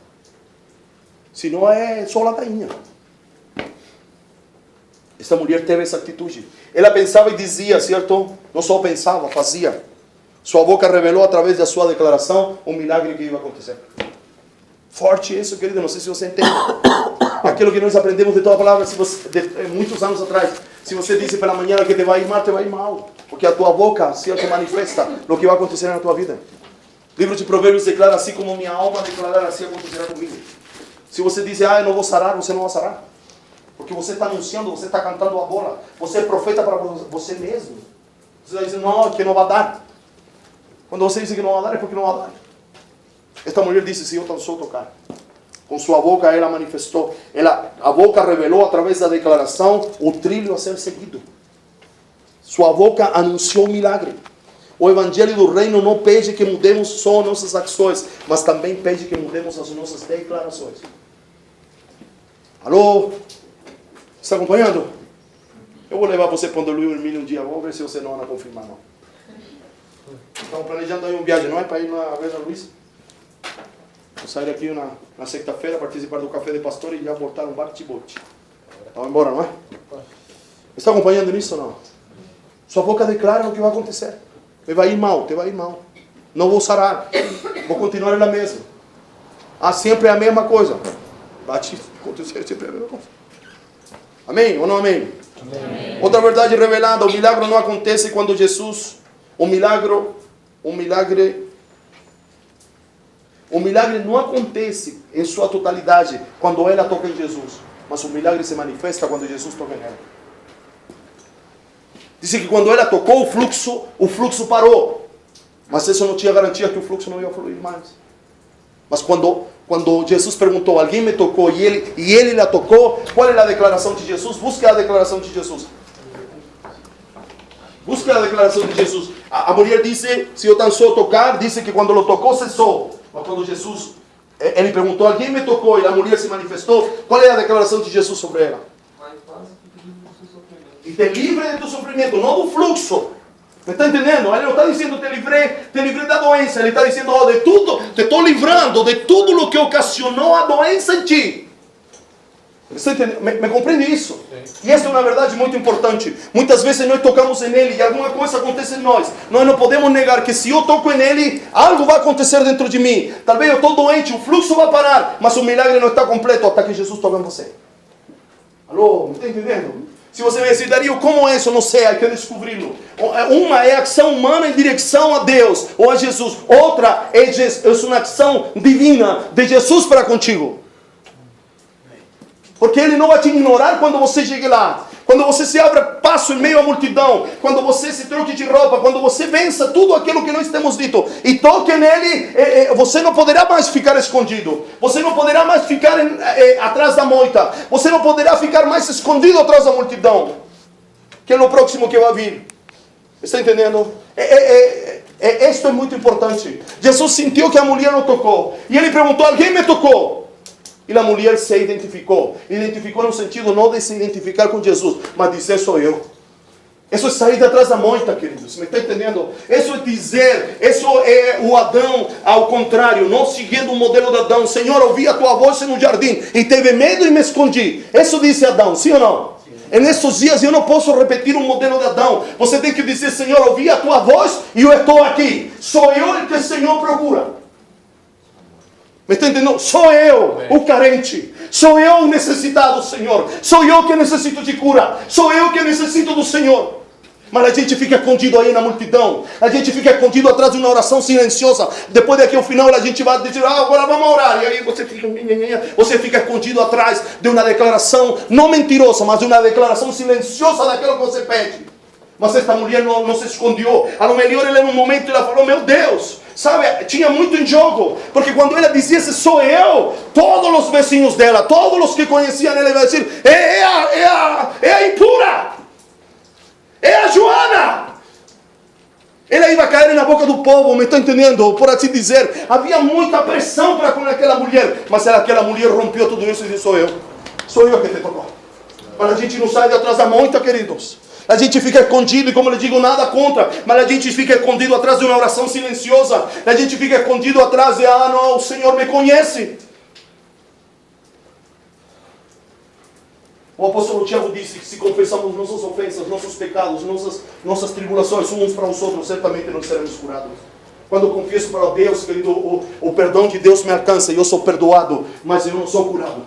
Senão é só ladainha. Esta mulher teve essa atitude. Ela pensava e dizia, certo? Não só pensava, fazia. Sua boca revelou através da sua declaração o milagre que ia acontecer. Forte isso, querido. Não sei se você entende. Aquilo que nós aprendemos de toda a palavra, muitos anos atrás. Se você disse pela manhã que te vai ir mal, te vai ir mal. Porque a tua boca, certo, manifesta o que vai acontecer na tua vida. O livro de Provérbios declara assim como minha alma declarar, assim acontecerá comigo. Se você diz, eu não vou sarar, você não vai sarar. Porque você está anunciando, você está cantando a bola. Você é profeta para você mesmo. Você está dizendo, não, que não vai dar. Quando você diz que não vai dar, é porque não vai dar. Esta mulher disse, se eu tão só tocar. Com sua boca ela manifestou. A boca revelou através da declaração o trilho a ser seguido. Sua boca anunciou o milagre. O evangelho do reino não pede que mudemos só nossas ações, mas também pede que mudemos as nossas declarações. Alô? Está acompanhando? Eu vou levar você para o Luiz Hermínio um dia. Vamos ver se você não anda confirmar, não. Estamos planejando aí uma viagem, não é? Para ir na vez da Luiz. Vou sair aqui na sexta-feira, participar do café de pastor e já voltar um bate-bote. Vamos embora, não é? Está acompanhando nisso ou não? Sua boca declara o que vai acontecer. Me vai ir mal, te vai ir mal. Não vou sarar. Vou continuar na mesma. Sempre a mesma coisa. Vai acontecer sempre a mesma coisa. Amém ou não amém? Amém? Outra verdade revelada, o milagre não acontece quando Jesus... O milagre não acontece em sua totalidade quando ela toca em Jesus. Mas o milagre se manifesta quando Jesus toca em ela. Diz que quando ela tocou o fluxo parou. Mas isso não tinha garantia que o fluxo não ia fluir mais. Mas quando Jesus perguntou, alguém me tocou e ele la tocou, qual é a declaração de Jesus? Busque a declaração de Jesus. Busque a declaração de Jesus. A mulher disse, se eu tão só tocar, disse que quando lo tocou, cessou. Mas quando Jesus, ele perguntou, alguém me tocou e a mulher se manifestou, qual é a declaração de Jesus sobre ela? E te livre de tu sofrimento, não do fluxo. Me está entendendo? Ele não está dizendo te livrei da doença. Ele está dizendo, de tudo, te estou livrando de tudo o que ocasionou a doença em ti. Você me compreende isso? Sim. E essa é uma verdade muito importante. Muitas vezes nós tocamos em Ele e alguma coisa acontece em nós. Nós não podemos negar que se eu toco em Ele, algo vai acontecer dentro de mim. Talvez eu estou doente, o fluxo vai parar, mas o milagre não está completo até que Jesus toque em você. Alô, me está entendendo? Se você me dizer, Dario, como é isso? Não sei, hay que descobri-lo. Uma é a ação humana em direção a Deus ou a Jesus. Outra é uma ação divina de Jesus para contigo. Porque Ele não vai te ignorar quando você chegue lá. Quando você se abra passo em meio à multidão. Quando você se troque de roupa. Quando você vença tudo aquilo que nós temos dito. E toque nele, você não poderá mais ficar escondido. Você não poderá mais ficar atrás da moita. Você não poderá ficar mais escondido atrás da multidão. Que é o próximo que vai vir. Está entendendo? Isto é muito importante. Jesus sentiu que a mulher não tocou. E ele perguntou, alguém me tocou? E a mulher se identificou. Identificou no sentido não de se identificar com Jesus, mas dizer, sou eu. Isso é sair de atrás da moita, queridos. Me está entendendo? Isso é dizer, isso é o Adão ao contrário, não seguindo o modelo de Adão. Senhor, ouvi a tua voz no jardim e teve medo e me escondi. Isso disse Adão, sim ou não? E nesses dias eu não posso repetir o modelo de Adão. Você tem que dizer, Senhor, ouvi a tua voz e eu estou aqui. Sou eu o que o Senhor procura. Me está entendendo? Sou eu o carente. Sou eu o necessitado, Senhor. Sou eu que necessito de cura. Sou eu que necessito do Senhor. Mas a gente fica escondido aí na multidão. A gente fica escondido atrás de uma oração silenciosa. Depois daqui ao final a gente vai dizer, agora vamos orar. E aí você fica escondido atrás de uma declaração, não mentirosa, mas de uma declaração silenciosa daquilo que você pede. Mas esta mulher não se escondeu. A lo melhor ela em um momento ela falou, meu Deus. Sabe, tinha muito em jogo. Porque quando ela dizia, sou eu, todos os vizinhos dela, todos os que conheciam ela, iam dizer, é a impura. É a Joana. Ela ia cair na boca do povo, me está entendendo? Por assim dizer, havia muita pressão para com aquela mulher. Mas aquela mulher rompeu tudo isso e disse, sou eu que te tocou. Mas a gente não sai de atrás da moita, queridos. A gente fica escondido, e como eu digo, nada contra, mas a gente fica escondido atrás de uma oração silenciosa. A gente fica escondido atrás de, não, o Senhor me conhece. O apóstolo Tiago disse que se confessamos nossas ofensas, nossos pecados, nossas tribulações uns para os outros, certamente não seremos curados. Quando eu confesso para Deus, querido, o perdão de Deus me alcança e eu sou perdoado, mas eu não sou curado.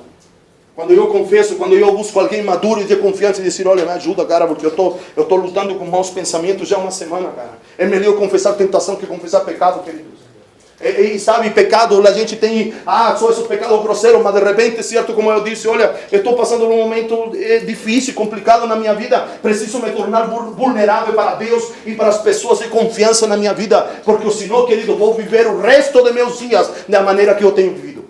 Quando eu confesso, quando eu busco alguém maduro e de confiança e dizer, olha, me ajuda, cara, porque eu tô lutando com maus pensamentos já há uma semana, cara. É melhor confessar tentação que confessar pecado, queridos. E sabe, pecado, a gente tem, só esse pecado grosseiro, mas de repente, certo, como eu disse, olha, eu estou passando por um momento difícil, complicado na minha vida, preciso me tornar vulnerável para Deus e para as pessoas de confiança na minha vida, porque senão, querido, vou viver o resto de meus dias da maneira que eu tenho vivido.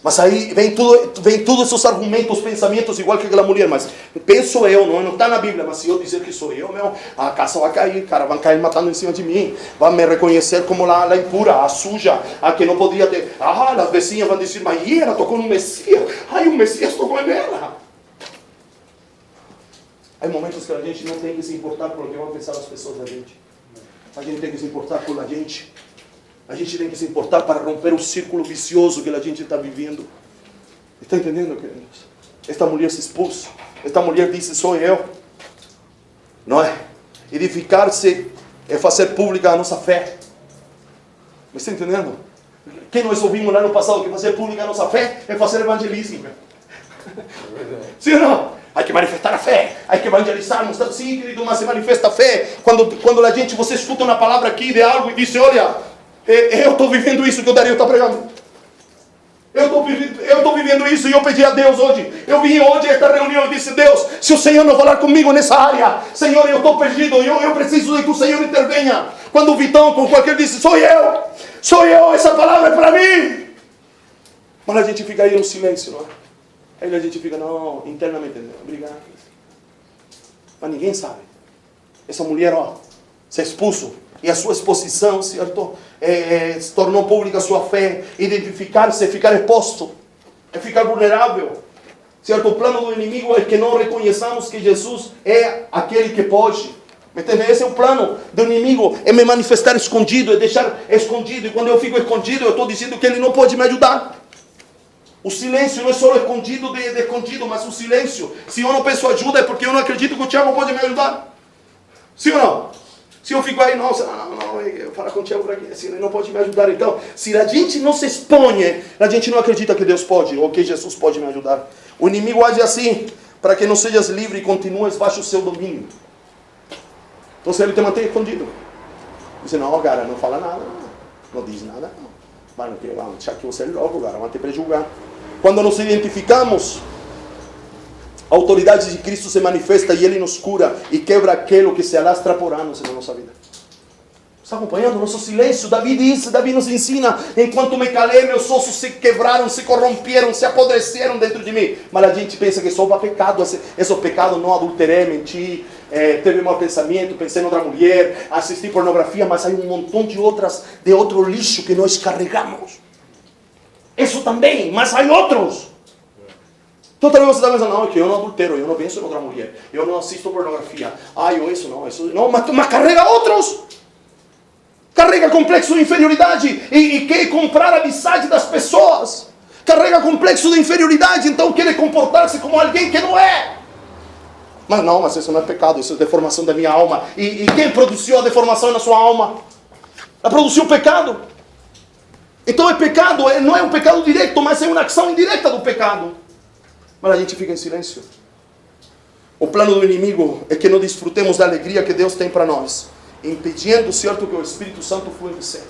Mas aí vem todos esses argumentos, pensamentos, igual que aquela mulher, mas penso eu, não está na Bíblia, mas se eu dizer que sou eu, a casa vai cair, cara, vão cair matando em cima de mim, vão me reconhecer como a impura, a suja, a que não podia ter, as vizinhas vão dizer, mas ela tocou no Messias, o Messias tocou nela. Há momentos que a gente não tem que se importar por o que vão pensar as pessoas da gente, a gente tem que se importar por a gente. A gente tem que se importar para romper o círculo vicioso que a gente está vivendo. Está entendendo, queridos? Esta mulher se expôs. Esta mulher disse, sou eu. Não é? Edificar-se é fazer pública a nossa fé. Mas está entendendo? Quem nós ouvimos lá no passado que fazer pública a nossa fé é fazer evangelismo. Sim ou não? Há que manifestar a fé, há que evangelizar, mostrar, sim, querido, mas se manifesta a fé. Quando a gente, você escuta uma palavra aqui de algo e diz, olha, eu estou vivendo isso que o Dario está pregando. Eu estou vivendo isso e eu pedi a Deus hoje. Eu vim hoje a esta reunião e disse, Deus, se o Senhor não falar comigo nessa área, Senhor, eu estou perdido, eu preciso de que o Senhor intervenha. Quando o Vitão, com qualquer disse, sou eu, essa palavra é para mim. Mas a gente fica aí no silêncio, não é? Aí a gente fica, não, internamente, não, obrigado. Mas ninguém sabe. Essa mulher, se expulsou. E a sua exposição, certo? Se tornou pública a sua fé. Identificar-se, ficar exposto. É ficar vulnerável. Certo? O plano do inimigo é que não reconheçamos que Jesus é aquele que pode. Entende? Esse é o plano do inimigo. É me manifestar escondido, é deixar escondido. E quando eu fico escondido, eu estou dizendo que ele não pode me ajudar. O silêncio não é só escondido de escondido, mas o silêncio. Se eu não peço ajuda é porque eu não acredito que o Tiago pode me ajudar. Sim ou não? Se eu fico aí, não, eu falo com o Tiago para aqui, assim, ele não pode me ajudar. Então, se a gente não se expõe, a gente não acredita que Deus pode, ou que Jesus pode me ajudar. O inimigo age assim, para que não sejas livre e continues baixo o seu domínio. Então, se ele te mantém escondido, diz, não, cara, não fala nada, não diz nada, não. Mano, vamos deixar que você é louco, cara, vamos te prejulgar. Quando nos identificamos, a autoridade de Cristo se manifesta e Ele nos cura e quebra aquilo que se alastra por anos na nossa vida. Está acompanhando o nosso silêncio? Davi nos ensina, enquanto me calei, meus ossos se quebraram, se corromperam, se apodreceram dentro de mim. Mas a gente pensa que só para pecado, esse pecado, não adulterei, menti, teve mau pensamento, pensei em outra mulher, assisti pornografia, mas há um montão de outro lixo que nós carregamos. Isso também, mas há outros. Então talvez você está pensando, não, é que eu não adultero, eu não penso em outra mulher, eu não assisto pornografia, isso não, mas carrega outros. Carrega complexo de inferioridade e quer comprar a amizade das pessoas. Carrega complexo de inferioridade, então quer comportar-se como alguém que não é. Mas isso não é pecado, isso é deformação da minha alma. E quem produziu a deformação na sua alma? Ela produziu o pecado. Então é pecado, não é um pecado direto, mas é uma ação indireta do pecado. Mas a gente fica em silêncio. O plano do inimigo é que não desfrutemos da alegria que Deus tem para nós, impedindo, certo, que o Espírito Santo flua em você.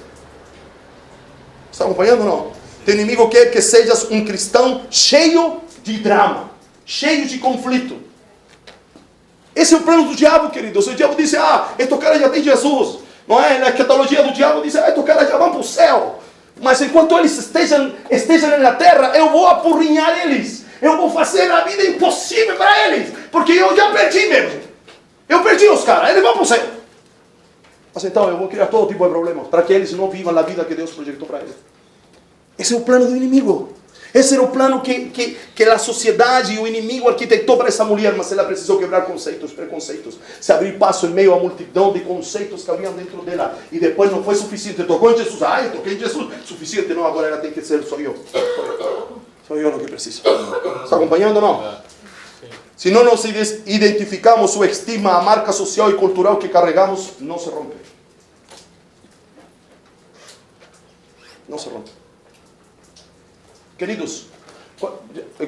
Está acompanhando ou não? O inimigo quer que sejas um cristão cheio de drama, cheio de conflito. Esse é o plano do diabo, queridos. O diabo diz, estes caras já têm Jesus. Não é? Na escatologia do diabo diz, estes caras já vão para o céu. Mas enquanto eles estejam na terra, eu vou apurrinhar eles. Eu vou fazer a vida impossível para eles. Porque eu já perdi mesmo. Eu perdi os caras, eles vão para o céu. Mas então eu vou criar todo tipo de problemas para que eles não vivam a vida que Deus projetou para eles. Esse é o plano do inimigo. Esse era o plano que a sociedade e o inimigo arquitetou para essa mulher, mas ela precisou quebrar preconceitos, se abrir passo em meio à multidão de conceitos que haviam dentro dela. E depois não foi suficiente. Tocou em Jesus. Eu toquei em Jesus. Suficiente, não, agora ela tem que ser só eu. Sou eu o que preciso. Está acompanhando ou não? Se não nos identificamos, o estigma, a marca social e cultural que carregamos, não se rompe. Não se rompe. Queridos,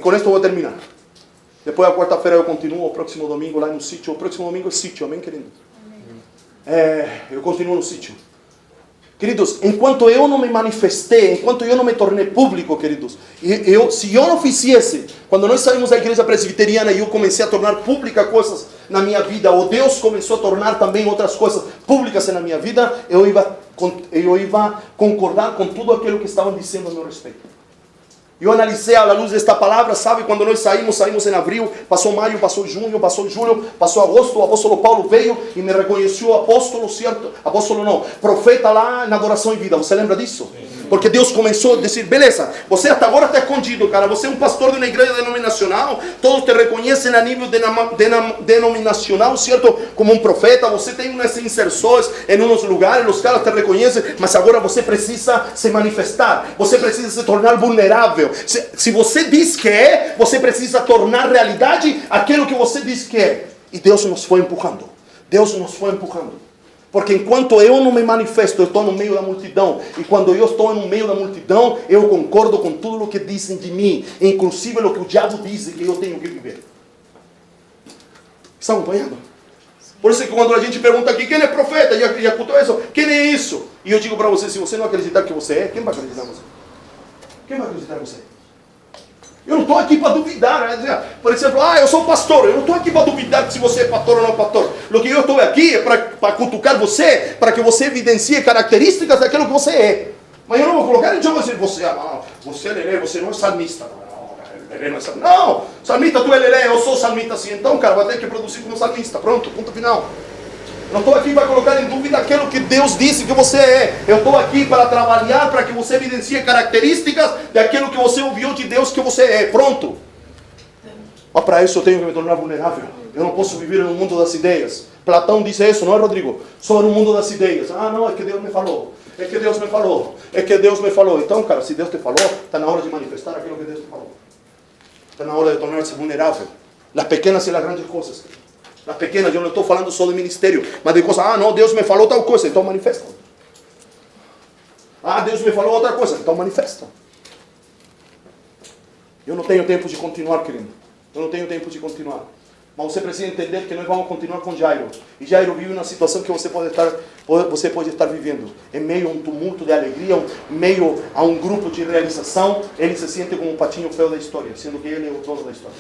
com esto vou terminar. Depois, a quarta-feira, eu continuo. O próximo domingo, lá no sítio. O próximo domingo é sítio, amém, querido? Eu continuo no sítio. Queridos, enquanto eu não me manifestei, enquanto eu não me tornei público, queridos, se eu não fizesse, quando nós saímos da igreja presbiteriana e eu comecei a tornar pública coisas na minha vida, ou Deus começou a tornar também outras coisas públicas na minha vida, eu ia concordar com tudo aquilo que estavam dizendo a meu respeito. Eu analisei à luz desta palavra, sabe, quando nós saímos em abril, passou maio, passou junho, passou julho, passou agosto, o apóstolo Paulo veio e me reconheceu apóstolo, certo? Apóstolo não, profeta lá na Adoração e Vida, você lembra disso? Porque Deus começou a dizer, beleza, você até agora está escondido, cara, você é um pastor de uma igreja denominacional, todos te reconhecem a nível denominacional, certo? Como um profeta, você tem umas inserções em uns lugares, os caras te reconhecem, mas agora você precisa se manifestar, você precisa se tornar vulnerável. Se você diz que é, você precisa tornar realidade aquilo que você diz que é. E Deus nos foi empurrando. Deus nos foi empurrando. Porque enquanto eu não me manifesto, eu estou no meio da multidão. E quando eu estou no meio da multidão, eu concordo com tudo o que dizem de mim. Inclusive o que o diabo diz que eu tenho que viver. Está acompanhando? Por isso que quando a gente pergunta aqui, quem é profeta? E escutou isso? Quem é isso? E eu digo para você, se você não acreditar que você é, quem vai acreditar em você? Quem vai acreditar em você? Eu não estou aqui para duvidar. Né? Por exemplo, eu sou pastor. Eu não estou aqui para duvidar se você é pastor ou não é pastor. O que eu estou aqui é para cutucar você, para que você evidencie características daquilo que você é. Mas eu não vou colocar em jogo você é Lelê, você não é salmista. Lelê não é salmista. Não, salmista tu é Lelê, eu sou salmista assim. Então, cara, vai ter que produzir como salmista. Pronto, ponto final. Não estou aqui para colocar em dúvida aquilo que Deus disse que você é. Eu estou aqui para trabalhar para que você evidencie características daquilo que você ouviu de Deus que você é. Pronto. Mas para isso eu tenho que me tornar vulnerável. Eu não posso viver no mundo das ideias. Platão disse isso, não é, Rodrigo? Só no mundo das ideias. Não, é que Deus me falou. É que Deus me falou. É que Deus me falou. Então, cara, se Deus te falou, está na hora de manifestar aquilo que Deus te falou. Está na hora de tornar-se vulnerável. Las pequenas e las grandes coisas. Las pequenas, eu não estou falando só do ministério, mas de coisas, não, Deus me falou tal coisa, então manifesta. Deus me falou outra coisa, então manifesta. Eu não tenho tempo de continuar, querido. Eu não tenho tempo de continuar. Mas você precisa entender que nós vamos continuar com Jairo. E Jairo vive uma situação que você pode estar vivendo. Em meio a um tumulto de alegria, em meio a um grupo de realização, ele se sente como um patinho feio da história, sendo que ele é o dono da história.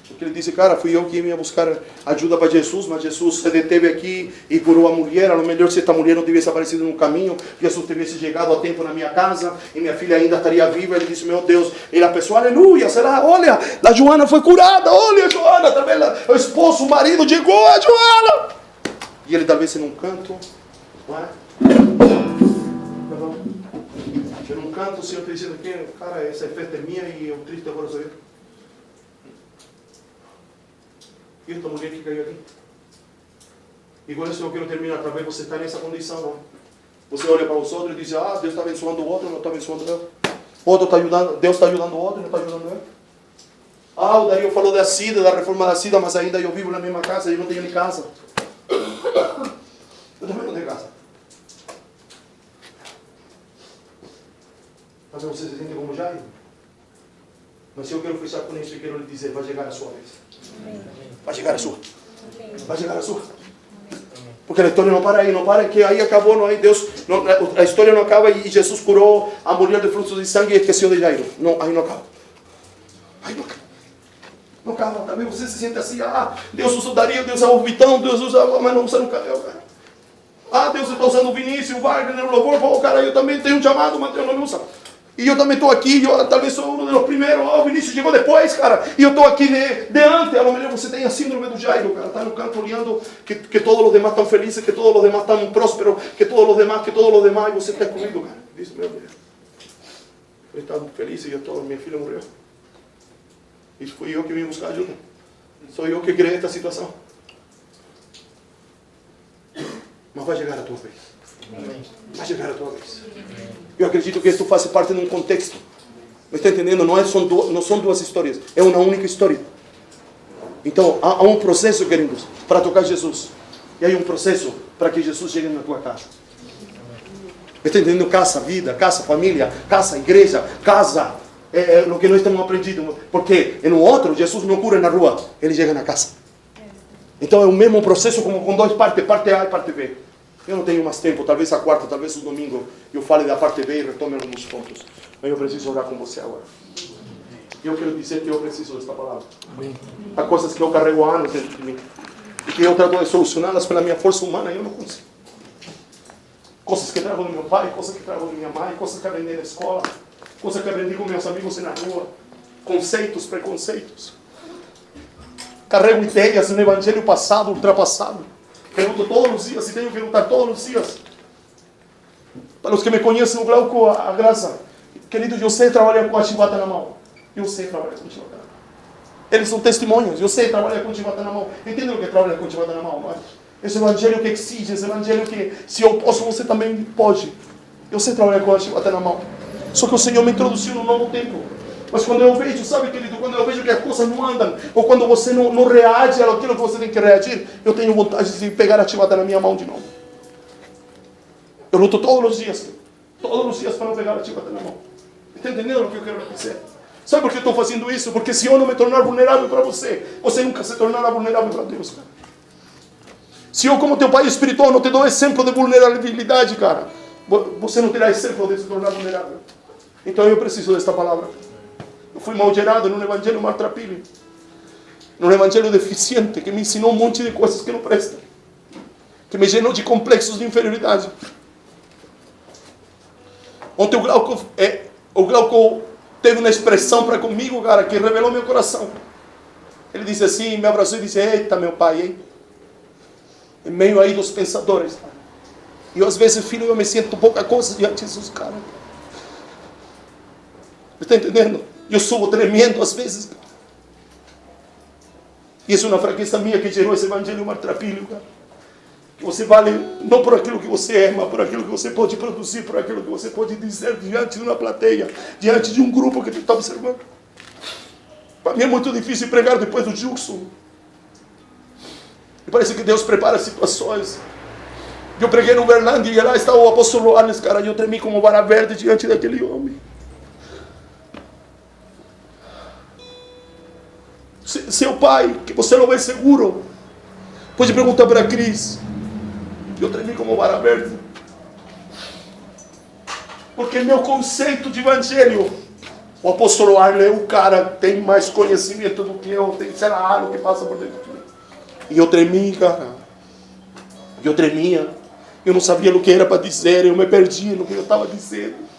Porque ele disse, cara, fui eu que ia buscar ajuda para Jesus, mas Jesus se deteve aqui e curou a mulher. A lo melhor se esta mulher não tivesse aparecido no caminho, Jesus tivesse chegado a tempo na minha casa e minha filha ainda estaria viva. Ele disse, meu Deus, e a pessoa, aleluia, será, olha, a Joana foi curada, olha, Joana, talvez o esposo, o marido chegou, a Joana. E ele talvez em um canto, não é? Em um canto, o Senhor está dizendo aqui, cara, essa festa é minha e o triste agora sou eu. E esta mulher que caiu ali. E com isso eu quero terminar. Talvez você está nessa condição, não? Você olha para os outros e diz, Deus está abençoando o outro, não está abençoando eu. Outro está ajudando, Deus está ajudando o outro, não está ajudando eu. O Dario falou da SIDA, da reforma da SIDA, mas ainda eu vivo na mesma casa e não tenho nem casa. Eu também não tenho casa. Talvez você se sente como Jairo. Mas eu quero fechar com isso e quero lhe dizer, vai chegar a sua vez. Vai chegar a sua. Vai chegar a sua. Porque a história não para aí, não para que aí acabou, não aí Deus, não, a história não acaba e Jesus curou a mulher de fluxo de sangue e esqueceu de Jairo. Não, aí não acaba. Aí não acaba. Não acaba. Também você se sente assim, Deus usa o Dario, Deus usa o Vitão, Deus usa, mas não, você não acaba. Deus está usando o Vinícius, o Wagner, o louvor, cara, eu também tenho um chamado, mas Deus não me usa. E eu também estou aqui, eu talvez sou um dos primeiros, o Vinícius chegou depois, cara, e eu estou aqui de antes, a lo melhor você tem a síndrome do Jairo, cara, está no canto olhando que todos os demais estão felizes, que todos os demais estão prósperos, que todos os demais, e você está comigo, cara. Diz, meu Deus, eu estava feliz e minha filha morreu. E fui eu que vim buscar ajuda. Sou eu que criei esta situação. Mas vai chegar a tua vez. Vai chegar a tua vez. Eu acredito que isso faz parte de um contexto. Me está entendendo? Não são duas histórias. É uma única história. Então, há um processo, queridos, para tocar Jesus. E há um processo para que Jesus chegue na tua casa. Me está entendendo? Casa, vida, casa, família, casa, igreja, casa. É o que nós temos aprendido. Porque no outro, Jesus não cura na rua. Ele chega na casa. Então, é o mesmo processo como com duas partes. Parte A e parte B. Eu não tenho mais tempo. Talvez a quarta, talvez o domingo, eu fale da parte B e retome alguns pontos. Mas eu preciso orar com você agora. Eu quero dizer que eu preciso desta palavra. Há coisas que eu carrego há anos dentro de mim. E que eu trato de solucioná-las pela minha força humana e eu não consigo. Coisas que trago do meu pai, coisas que trago da minha mãe, coisas que aprendi na escola, coisas que aprendi com meus amigos na rua. Conceitos, preconceitos. Carrego ideias no evangelho passado, ultrapassado. Eu luto todos os dias e tenho que lutar todos os dias. Para os que me conhecem, o Glauco, a graça. Querido, eu sei trabalhar com a chibata na mão. Eu sei trabalhar com chibata na mão. Eles são testemunhos. Eu sei trabalhar com chibata na mão. Entendem o que é trabalhar com chibata na mão? Não é? Esse evangelho que exige, esse evangelho que, se eu posso, você também pode. Eu sei trabalhar com a chibata na mão. Só que o Senhor me introduziu num novo tempo. Mas quando eu vejo, sabe, querido, quando eu vejo que as coisas não andam, ou quando você não reage àquilo que você tem que reagir, eu tenho vontade de pegar a chibata na minha mão de novo. Eu luto todos os dias para não pegar a chibata na mão. Está entendendo o que eu quero dizer? Sabe por que eu estou fazendo isso? Porque se eu não me tornar vulnerável para você, você nunca se tornará vulnerável para Deus, cara. Se eu, como teu pai espiritual, não te dou exemplo de vulnerabilidade, cara, você não terá exemplo de se tornar vulnerável. Então eu preciso desta palavra. Eu fui mal gerado num evangelho maltrapilho, num evangelho deficiente, que me ensinou um monte de coisas que não prestam, que me llenou de complexos de inferioridade. Ontem o Glauco teve uma expressão para comigo, cara, que revelou meu coração. Ele disse assim, me abraçou e disse: eita, meu pai, hein? Em meio aí dos pensadores. E eu, às vezes, filho, eu me sinto pouca coisa diante de Jesus, cara. Está entendendo? Eu subo tremendo às vezes. E isso é uma fraqueza minha que gerou esse evangelho maltrapilho, cara. Que você vale não por aquilo que você é, mas por aquilo que você pode produzir, por aquilo que você pode dizer diante de uma plateia, diante de um grupo que te está observando. Para mim é muito difícil pregar depois do juxo. E parece que Deus prepara situações. Eu preguei no Berlândia e lá está o apóstolo Arnes, cara, e eu tremi como vara verde diante daquele homem. Seu pai, que você não é seguro, pode perguntar para a Cris. Eu tremi como vara verde. Porque meu conceito de evangelho, o apóstolo Arlen é o cara que tem mais conhecimento do que eu, tem, sei lá, o que passa por dentro de mim. E eu tremi, cara. Eu tremia. Eu não sabia o que era para dizer, eu me perdia no que eu estava dizendo.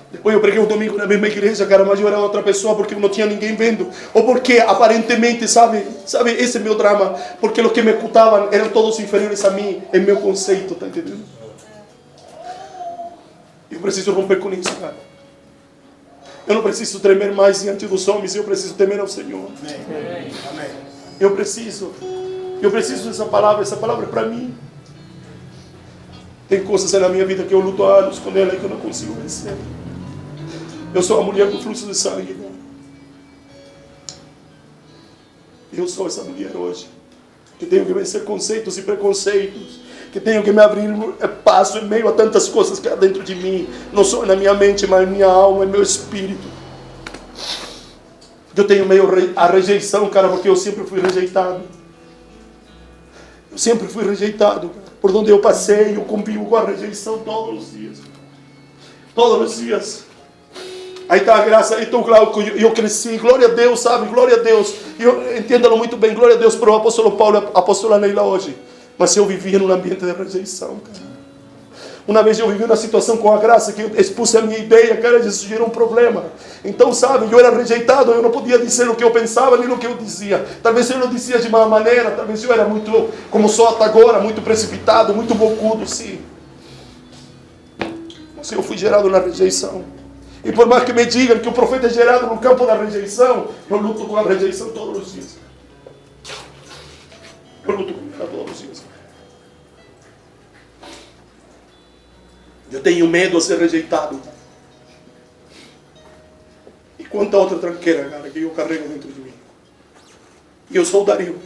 Depois eu preguei um domingo na mesma igreja, cara, mas eu era outra pessoa porque não tinha ninguém vendo. Ou porque aparentemente, sabe, esse é meu drama. Porque os que me escutavam eram todos inferiores a mim, é meu conceito, tá entendendo? Eu preciso romper com isso, cara. Eu não preciso tremer mais diante dos homens, eu preciso temer ao Senhor. Amém. Amém. Eu preciso dessa palavra é para mim. Tem coisas na minha vida que eu luto há anos com ela e que eu não consigo vencer. Eu sou a mulher com fluxo de sangue. Né? Eu sou essa mulher hoje. Que tenho que vencer conceitos e preconceitos. Que tenho que me abrir passo em meio a tantas coisas que há dentro de mim. Não só na minha mente, mas na minha alma, em meu espírito. Eu tenho meio a rejeição, cara, porque eu sempre fui rejeitado. Eu sempre fui rejeitado. Por onde eu passei, eu convivo com a rejeição todos os dias. Todos os dias. Aí está a graça, aí está o Glauco, eu cresci, glória a Deus, sabe, glória a Deus. Entenda-lo muito bem, glória a Deus para o apóstolo Paulo e a apóstola Neila hoje. Mas eu vivia num ambiente de rejeição, cara. Uma vez eu vivi uma situação com a graça que eu expus a minha ideia, cara, isso gerou um problema. Então, sabe, eu era rejeitado, eu não podia dizer o que eu pensava, nem o que eu dizia. Talvez eu não dizia de uma maneira, talvez eu era muito, como sou até agora, muito precipitado, muito bocudo, sim. Mas eu fui gerado na rejeição. E por mais que me digam que o profeta é gerado no campo da rejeição, eu luto com a rejeição todos os dias. Eu luto com ela todos os dias. Eu tenho medo de ser rejeitado. quanta outra tranqueira, cara, que eu carrego dentro de mim. E eu sou o Dario,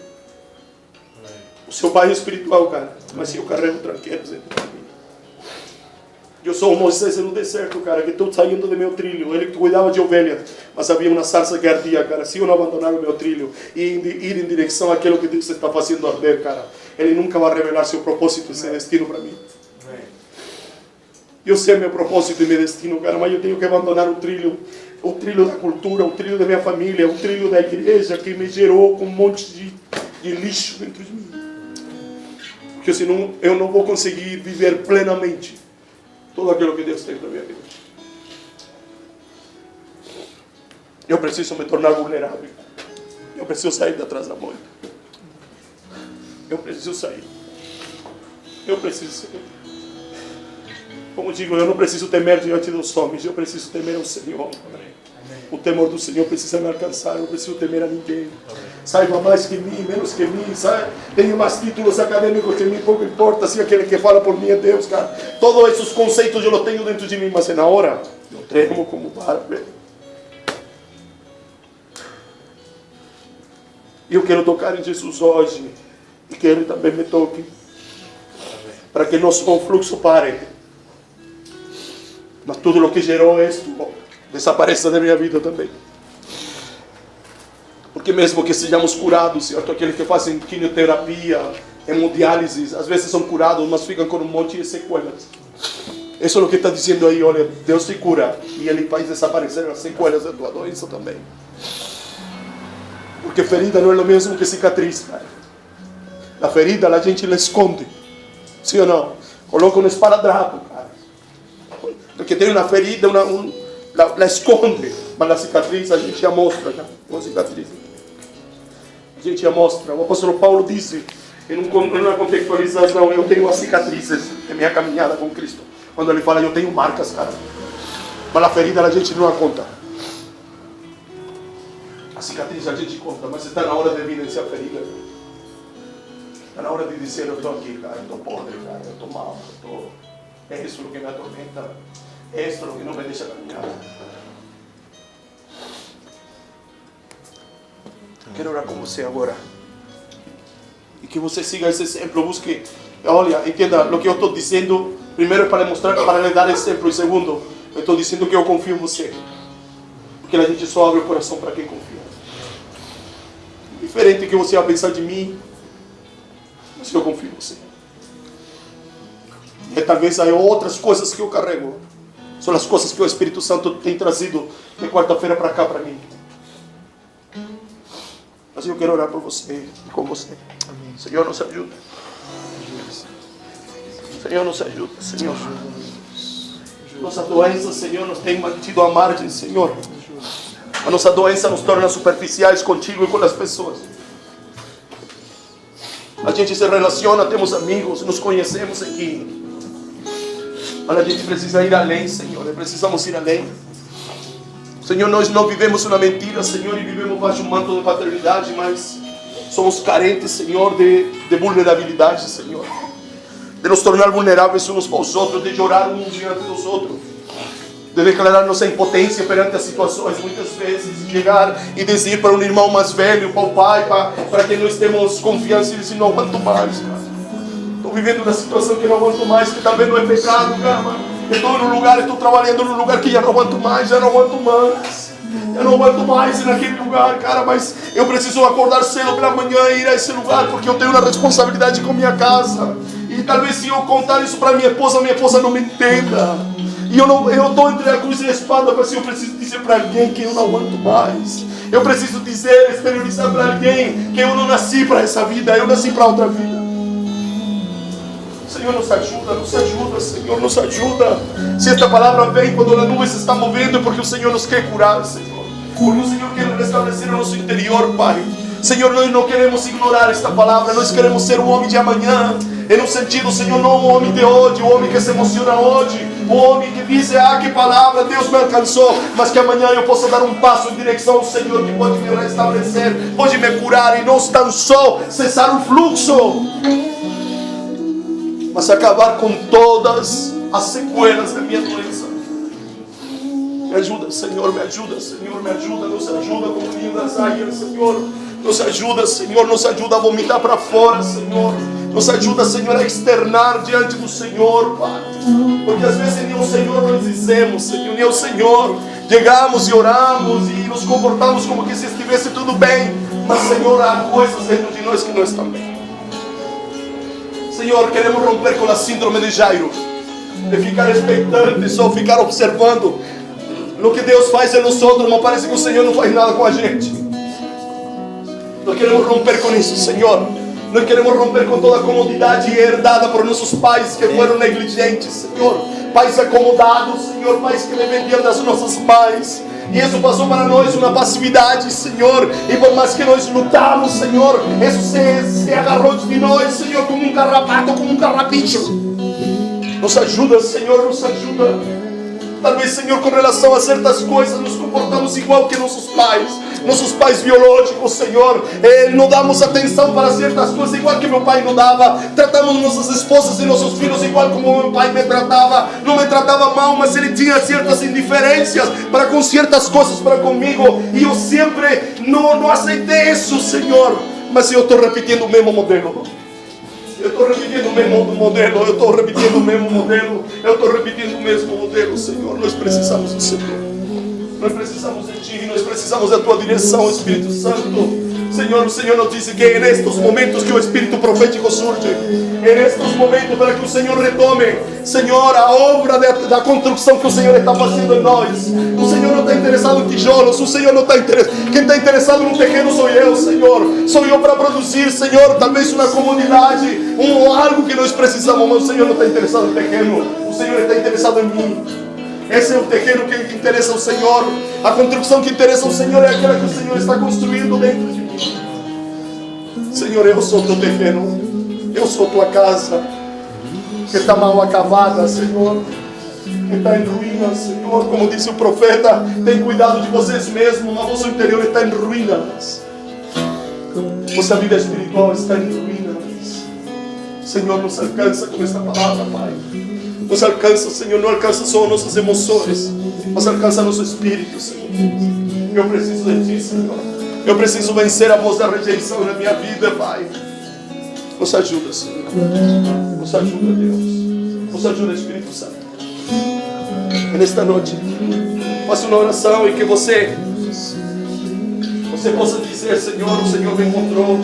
o seu pai espiritual, cara, mas eu carrego tranqueiras dentro de mim. Eu sou o Moisés no deserto, cara, que estou saindo do meu trilho. Ele cuidava de ovelhas, mas havia uma sarça que ardia, cara. Se eu não abandonar o meu trilho e ir em direção àquilo que Deus está fazendo arder, cara, Ele nunca vai revelar seu propósito e seu destino para mim. Eu sei meu propósito e meu destino, cara, mas eu tenho que abandonar o trilho da cultura, o trilho da minha família, o trilho da igreja que me gerou com um monte de lixo dentro de mim. Porque senão eu não vou conseguir viver plenamente tudo aquilo que Deus tem para a minha vida. Eu preciso me tornar vulnerável. Eu preciso sair de atrás da moita. Eu preciso sair. Eu preciso sair. Como digo, eu não preciso temer diante dos homens. Eu preciso temer ao Senhor. O temor do Senhor precisa me alcançar. Eu preciso temer a ninguém. Saiba mais que mim, menos que mim, sabe? Tenho mais títulos acadêmicos que mim, pouco importa se aquele que fala por mim é Deus, cara. Todos esses conceitos eu tenho dentro de mim, mas na hora eu tremo como bárbaro. E eu quero tocar em Jesus hoje e que Ele também me toque, para que nosso confluxo pare, mas tudo o que gerou isto desapareça da minha vida também. Porque mesmo que sejamos curados, certo? Aqueles que fazem quimioterapia, hemodiálise, às vezes são curados, mas ficam com um monte de sequelas. Isso é o que está dizendo aí, olha, Deus te cura e Ele faz desaparecer as sequelas da tua doença também. Porque ferida não é o mesmo que cicatriz, cara. A ferida a gente la esconde, sim ou não? Coloca um esparadrapo, cara. Porque tem uma ferida, la esconde, mas a cicatriz a gente já mostra, cara. Uma cicatriz. A gente já mostra. O apóstolo Paulo disse, em uma contextualização, eu tenho as cicatrizes de minha caminhada com Cristo. Quando ele fala, eu tenho marcas, cara. Mas a ferida a gente não a conta. A cicatriz a gente conta, mas está na hora de evidenciar a ferida. Está na hora de dizer, eu estou aqui, cara, eu estou podre, cara, eu estou mal, é isso que me atormenta, é isso que não me deixa caminhar. Quero orar com você agora. E que você siga esse exemplo, busque. Olha, entenda, o que eu estou dizendo, primeiro é para mostrar, para lhe dar exemplo, e segundo, eu estou dizendo que eu confio em você. Porque a gente só abre o coração para quem confia. Diferente que você vai pensar de mim, mas eu confio em você. E talvez há outras coisas que eu carrego. São as coisas que o Espírito Santo tem trazido de quarta-feira para cá para mim. Mas eu quero orar por você e com você. Amém. Senhor, nos ajuda. Senhor, nos ajuda, Senhor. Nossa doença, Senhor, nos tem mantido à margem, Senhor. A nossa doença nos torna superficiais contigo e com as pessoas. A gente se relaciona, temos amigos, nos conhecemos aqui. Mas a gente precisa ir além, Senhor. Precisamos ir além. Senhor, nós não vivemos uma mentira, Senhor, e vivemos baixo um manto de paternidade, mas somos carentes, Senhor, de vulnerabilidade, Senhor. De nos tornar vulneráveis uns para os outros, de chorar uns diante dos outros. De declarar nossa impotência perante as situações, muitas vezes, de chegar e dizer para um irmão mais velho, para o pai, para que nós temos confiança e dizer, não aguento mais, cara. Estou vivendo uma situação que não aguento mais, que talvez não é pecado, cara, mas estou num lugar, estou trabalhando num lugar que já não aguento mais, já não aguento mais. Eu não aguento mais ir naquele lugar, cara, mas eu preciso acordar cedo pela manhã e ir a esse lugar, porque eu tenho uma responsabilidade com minha casa. E talvez se eu contar isso para minha esposa não me entenda. E eu estou entre a cruz e a espada, mas eu preciso dizer para alguém que eu não aguento mais. Eu preciso dizer, exteriorizar para alguém que eu não nasci para essa vida, eu nasci para outra vida. Senhor, nos ajuda, Senhor, nos ajuda. Se esta palavra vem quando a nuvem se está movendo, é porque o Senhor nos quer curar, Senhor. Porque o Senhor quer restabelecer o nosso interior, Pai. Senhor, nós não queremos ignorar esta palavra, nós queremos ser um homem de amanhã. E no sentido, Senhor, não um homem de hoje, um homem que se emociona hoje, um homem que diz, que palavra, Deus me alcançou, mas que amanhã eu possa dar um passo em direção ao Senhor, que pode me restabelecer, pode me curar, e não tão só cessar o fluxo, mas acabar com todas as sequelas da minha doença. Me ajuda, Senhor, me ajuda, Senhor, me ajuda. Nos ajuda como ninho das águias, Senhor. Nos ajuda, Senhor, nos ajuda a vomitar para fora, Senhor. Nos ajuda, Senhor, a externar diante do Senhor, Pai. Porque às vezes nem o Senhor nós dizemos, Senhor, nem o Senhor. Chegamos e oramos e nos comportamos como que se estivesse tudo bem. Mas, Senhor, há coisas dentro de nós que não estão bem. Senhor, queremos romper com a síndrome de Jairo. De ficar expectante, só ficar observando no que Deus faz em nós outros, mas parece que o Senhor não faz nada com a gente. Nós queremos romper com isso, Senhor. Nós queremos romper com toda a comodidade herdada por nossos pais que foram negligentes, Senhor. Pais acomodados, Senhor, pais que dependiam das nossas mães. E isso passou para nós uma passividade, Senhor. E por mais que nós lutamos, Senhor, isso se agarrou de nós, Senhor, como um carrapato, como um carrapicho. Nos ajuda, Senhor, nos ajuda. Talvez, Senhor, com relação a certas coisas, nos comportamos igual que nossos pais biológicos, Senhor. Não damos atenção para certas coisas igual que meu pai não dava. Tratamos nossas esposas e nossos filhos igual como meu pai me tratava. Não me tratava mal, mas ele tinha certas indiferenças para com certas coisas para comigo. E eu sempre não aceitei isso, Senhor. Mas eu estou repetindo o mesmo modelo. Eu estou repetindo o mesmo modelo, eu estou repetindo o mesmo modelo, eu estou repetindo o mesmo modelo, Senhor. Nós precisamos do Senhor, nós precisamos de Ti, nós precisamos da Tua direção, Espírito Santo. Senhor, o Senhor nos diz que é nestes momentos que o Espírito profético surge, é nestes momentos para que o Senhor retome, Senhor, a obra da construção que o Senhor está fazendo em nós. O Senhor não está interessado em tijolos, o Senhor não está interessado, quem está interessado no terreno sou eu, Senhor. Sou eu para produzir, Senhor, talvez uma comunidade, algo que nós precisamos, mas o Senhor não está interessado no terreno, o Senhor está interessado em mim. Esse é o terreno que interessa ao Senhor. A construção que interessa ao Senhor é aquela que o Senhor está construindo dentro de mim. Senhor, eu sou teu terreno, eu sou tua casa, que está mal acabada, Senhor, que está em ruínas, Senhor. Como disse o profeta, tem cuidado de vocês mesmos, mas o vosso interior está em ruínas. Vossa vida espiritual está em ruínas. Senhor, nos alcança com esta palavra, Pai. Nos alcança, Senhor, não alcança só nossas emoções, mas alcança nosso espírito, Senhor. Eu preciso de Ti, Senhor. Eu preciso vencer a voz da rejeição na minha vida, Pai. Nos ajuda, Senhor. Nos ajuda, Deus. Nos ajuda, Espírito Santo. E nesta noite, faça uma oração e que você possa dizer, Senhor, o Senhor me encontrou.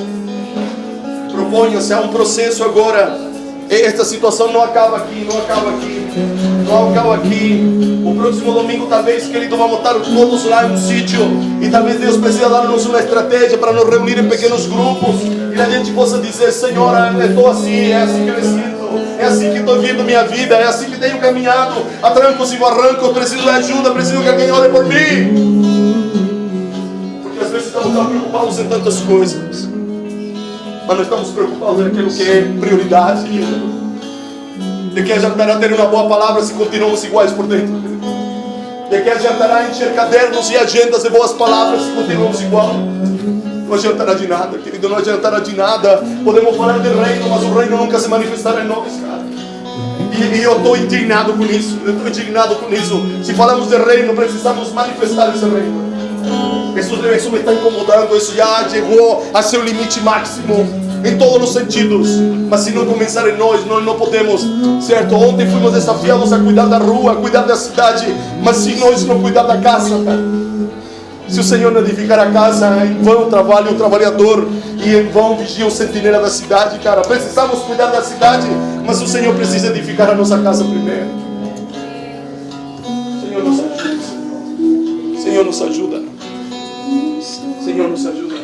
Proponha-se a um processo agora. Esta situação não acaba aqui, não acaba aqui, não acaba aqui. O próximo domingo, talvez, querido, vamos estar todos lá em um sítio. E talvez Deus precisa dar-nos uma estratégia para nos reunir em pequenos grupos. E a gente possa dizer, Senhor, eu estou assim, é assim que eu me sinto. É assim que estou vivendo minha vida, é assim que tenho caminhado a trancos e barrancos. Preciso de ajuda, preciso que alguém ore por mim. Porque às vezes estamos tão preocupados em tantas coisas, mas nós estamos preocupados naquilo que é prioridade. De que adiantará ter uma boa palavra se continuamos iguais por dentro? De que adiantará encher cadernos e agendas de boas palavras se continuamos igual? Não adiantará de nada, querido, não adiantará de nada. Podemos falar de reino, mas o reino nunca se manifestará em nós, cara. E eu estou indignado com isso, Se falamos de reino, precisamos manifestar esse reino. Isso me está incomodando, isso já chegou a seu limite máximo em todos os sentidos. Mas se não começar em nós não podemos, certo? Ontem fomos desafiados a cuidar da rua, a cuidar da cidade, mas se nós não cuidar da casa, cara, se o Senhor não edificar a casa, em vão trabalha o trabalhador e em vão vigia o sentinela da cidade, cara. Precisamos cuidar da cidade, mas o Senhor precisa edificar a nossa casa primeiro. Senhor, nos ajuda, Senhor. Senhor, nos ajuda. Senhor, nos ajuda.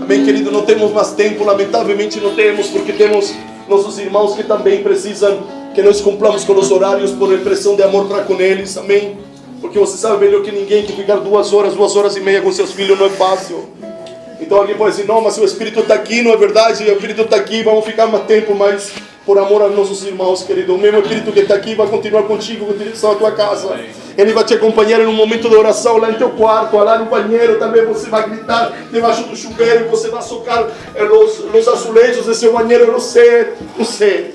Amém, querido? Não temos mais tempo, lamentavelmente não temos, porque temos nossos irmãos que também precisam que nós cumpramos com os horários por expressão de amor para com eles, amém? Porque você sabe melhor que ninguém que ficar 2 horas e meia com seus filhos não é fácil. Então alguém pode dizer, não, mas o Espírito está aqui, não é verdade? O Espírito está aqui, vamos ficar mais tempo, mas por amor aos nossos irmãos, querido, o mesmo Espírito que está aqui vai continuar contigo com direção à tua casa. Ele vai te acompanhar em um momento de oração lá em teu quarto, lá no banheiro. Também você vai gritar debaixo do chuveiro e você vai socar os azulejos desse banheiro. Eu não sei.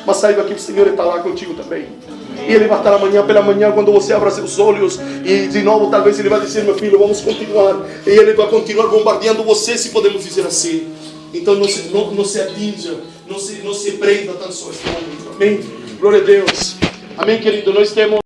Mas saiba que o Senhor está lá contigo também. E Ele vai estar amanhã pela manhã, quando você abra seus olhos, e de novo talvez Ele vai dizer: meu filho, vamos continuar. E Ele vai continuar bombardeando você, se podemos dizer assim. Então não se atinja, não se prenda tanto só este momento. Amém? Glória a Deus. Amém, querido. Nós temos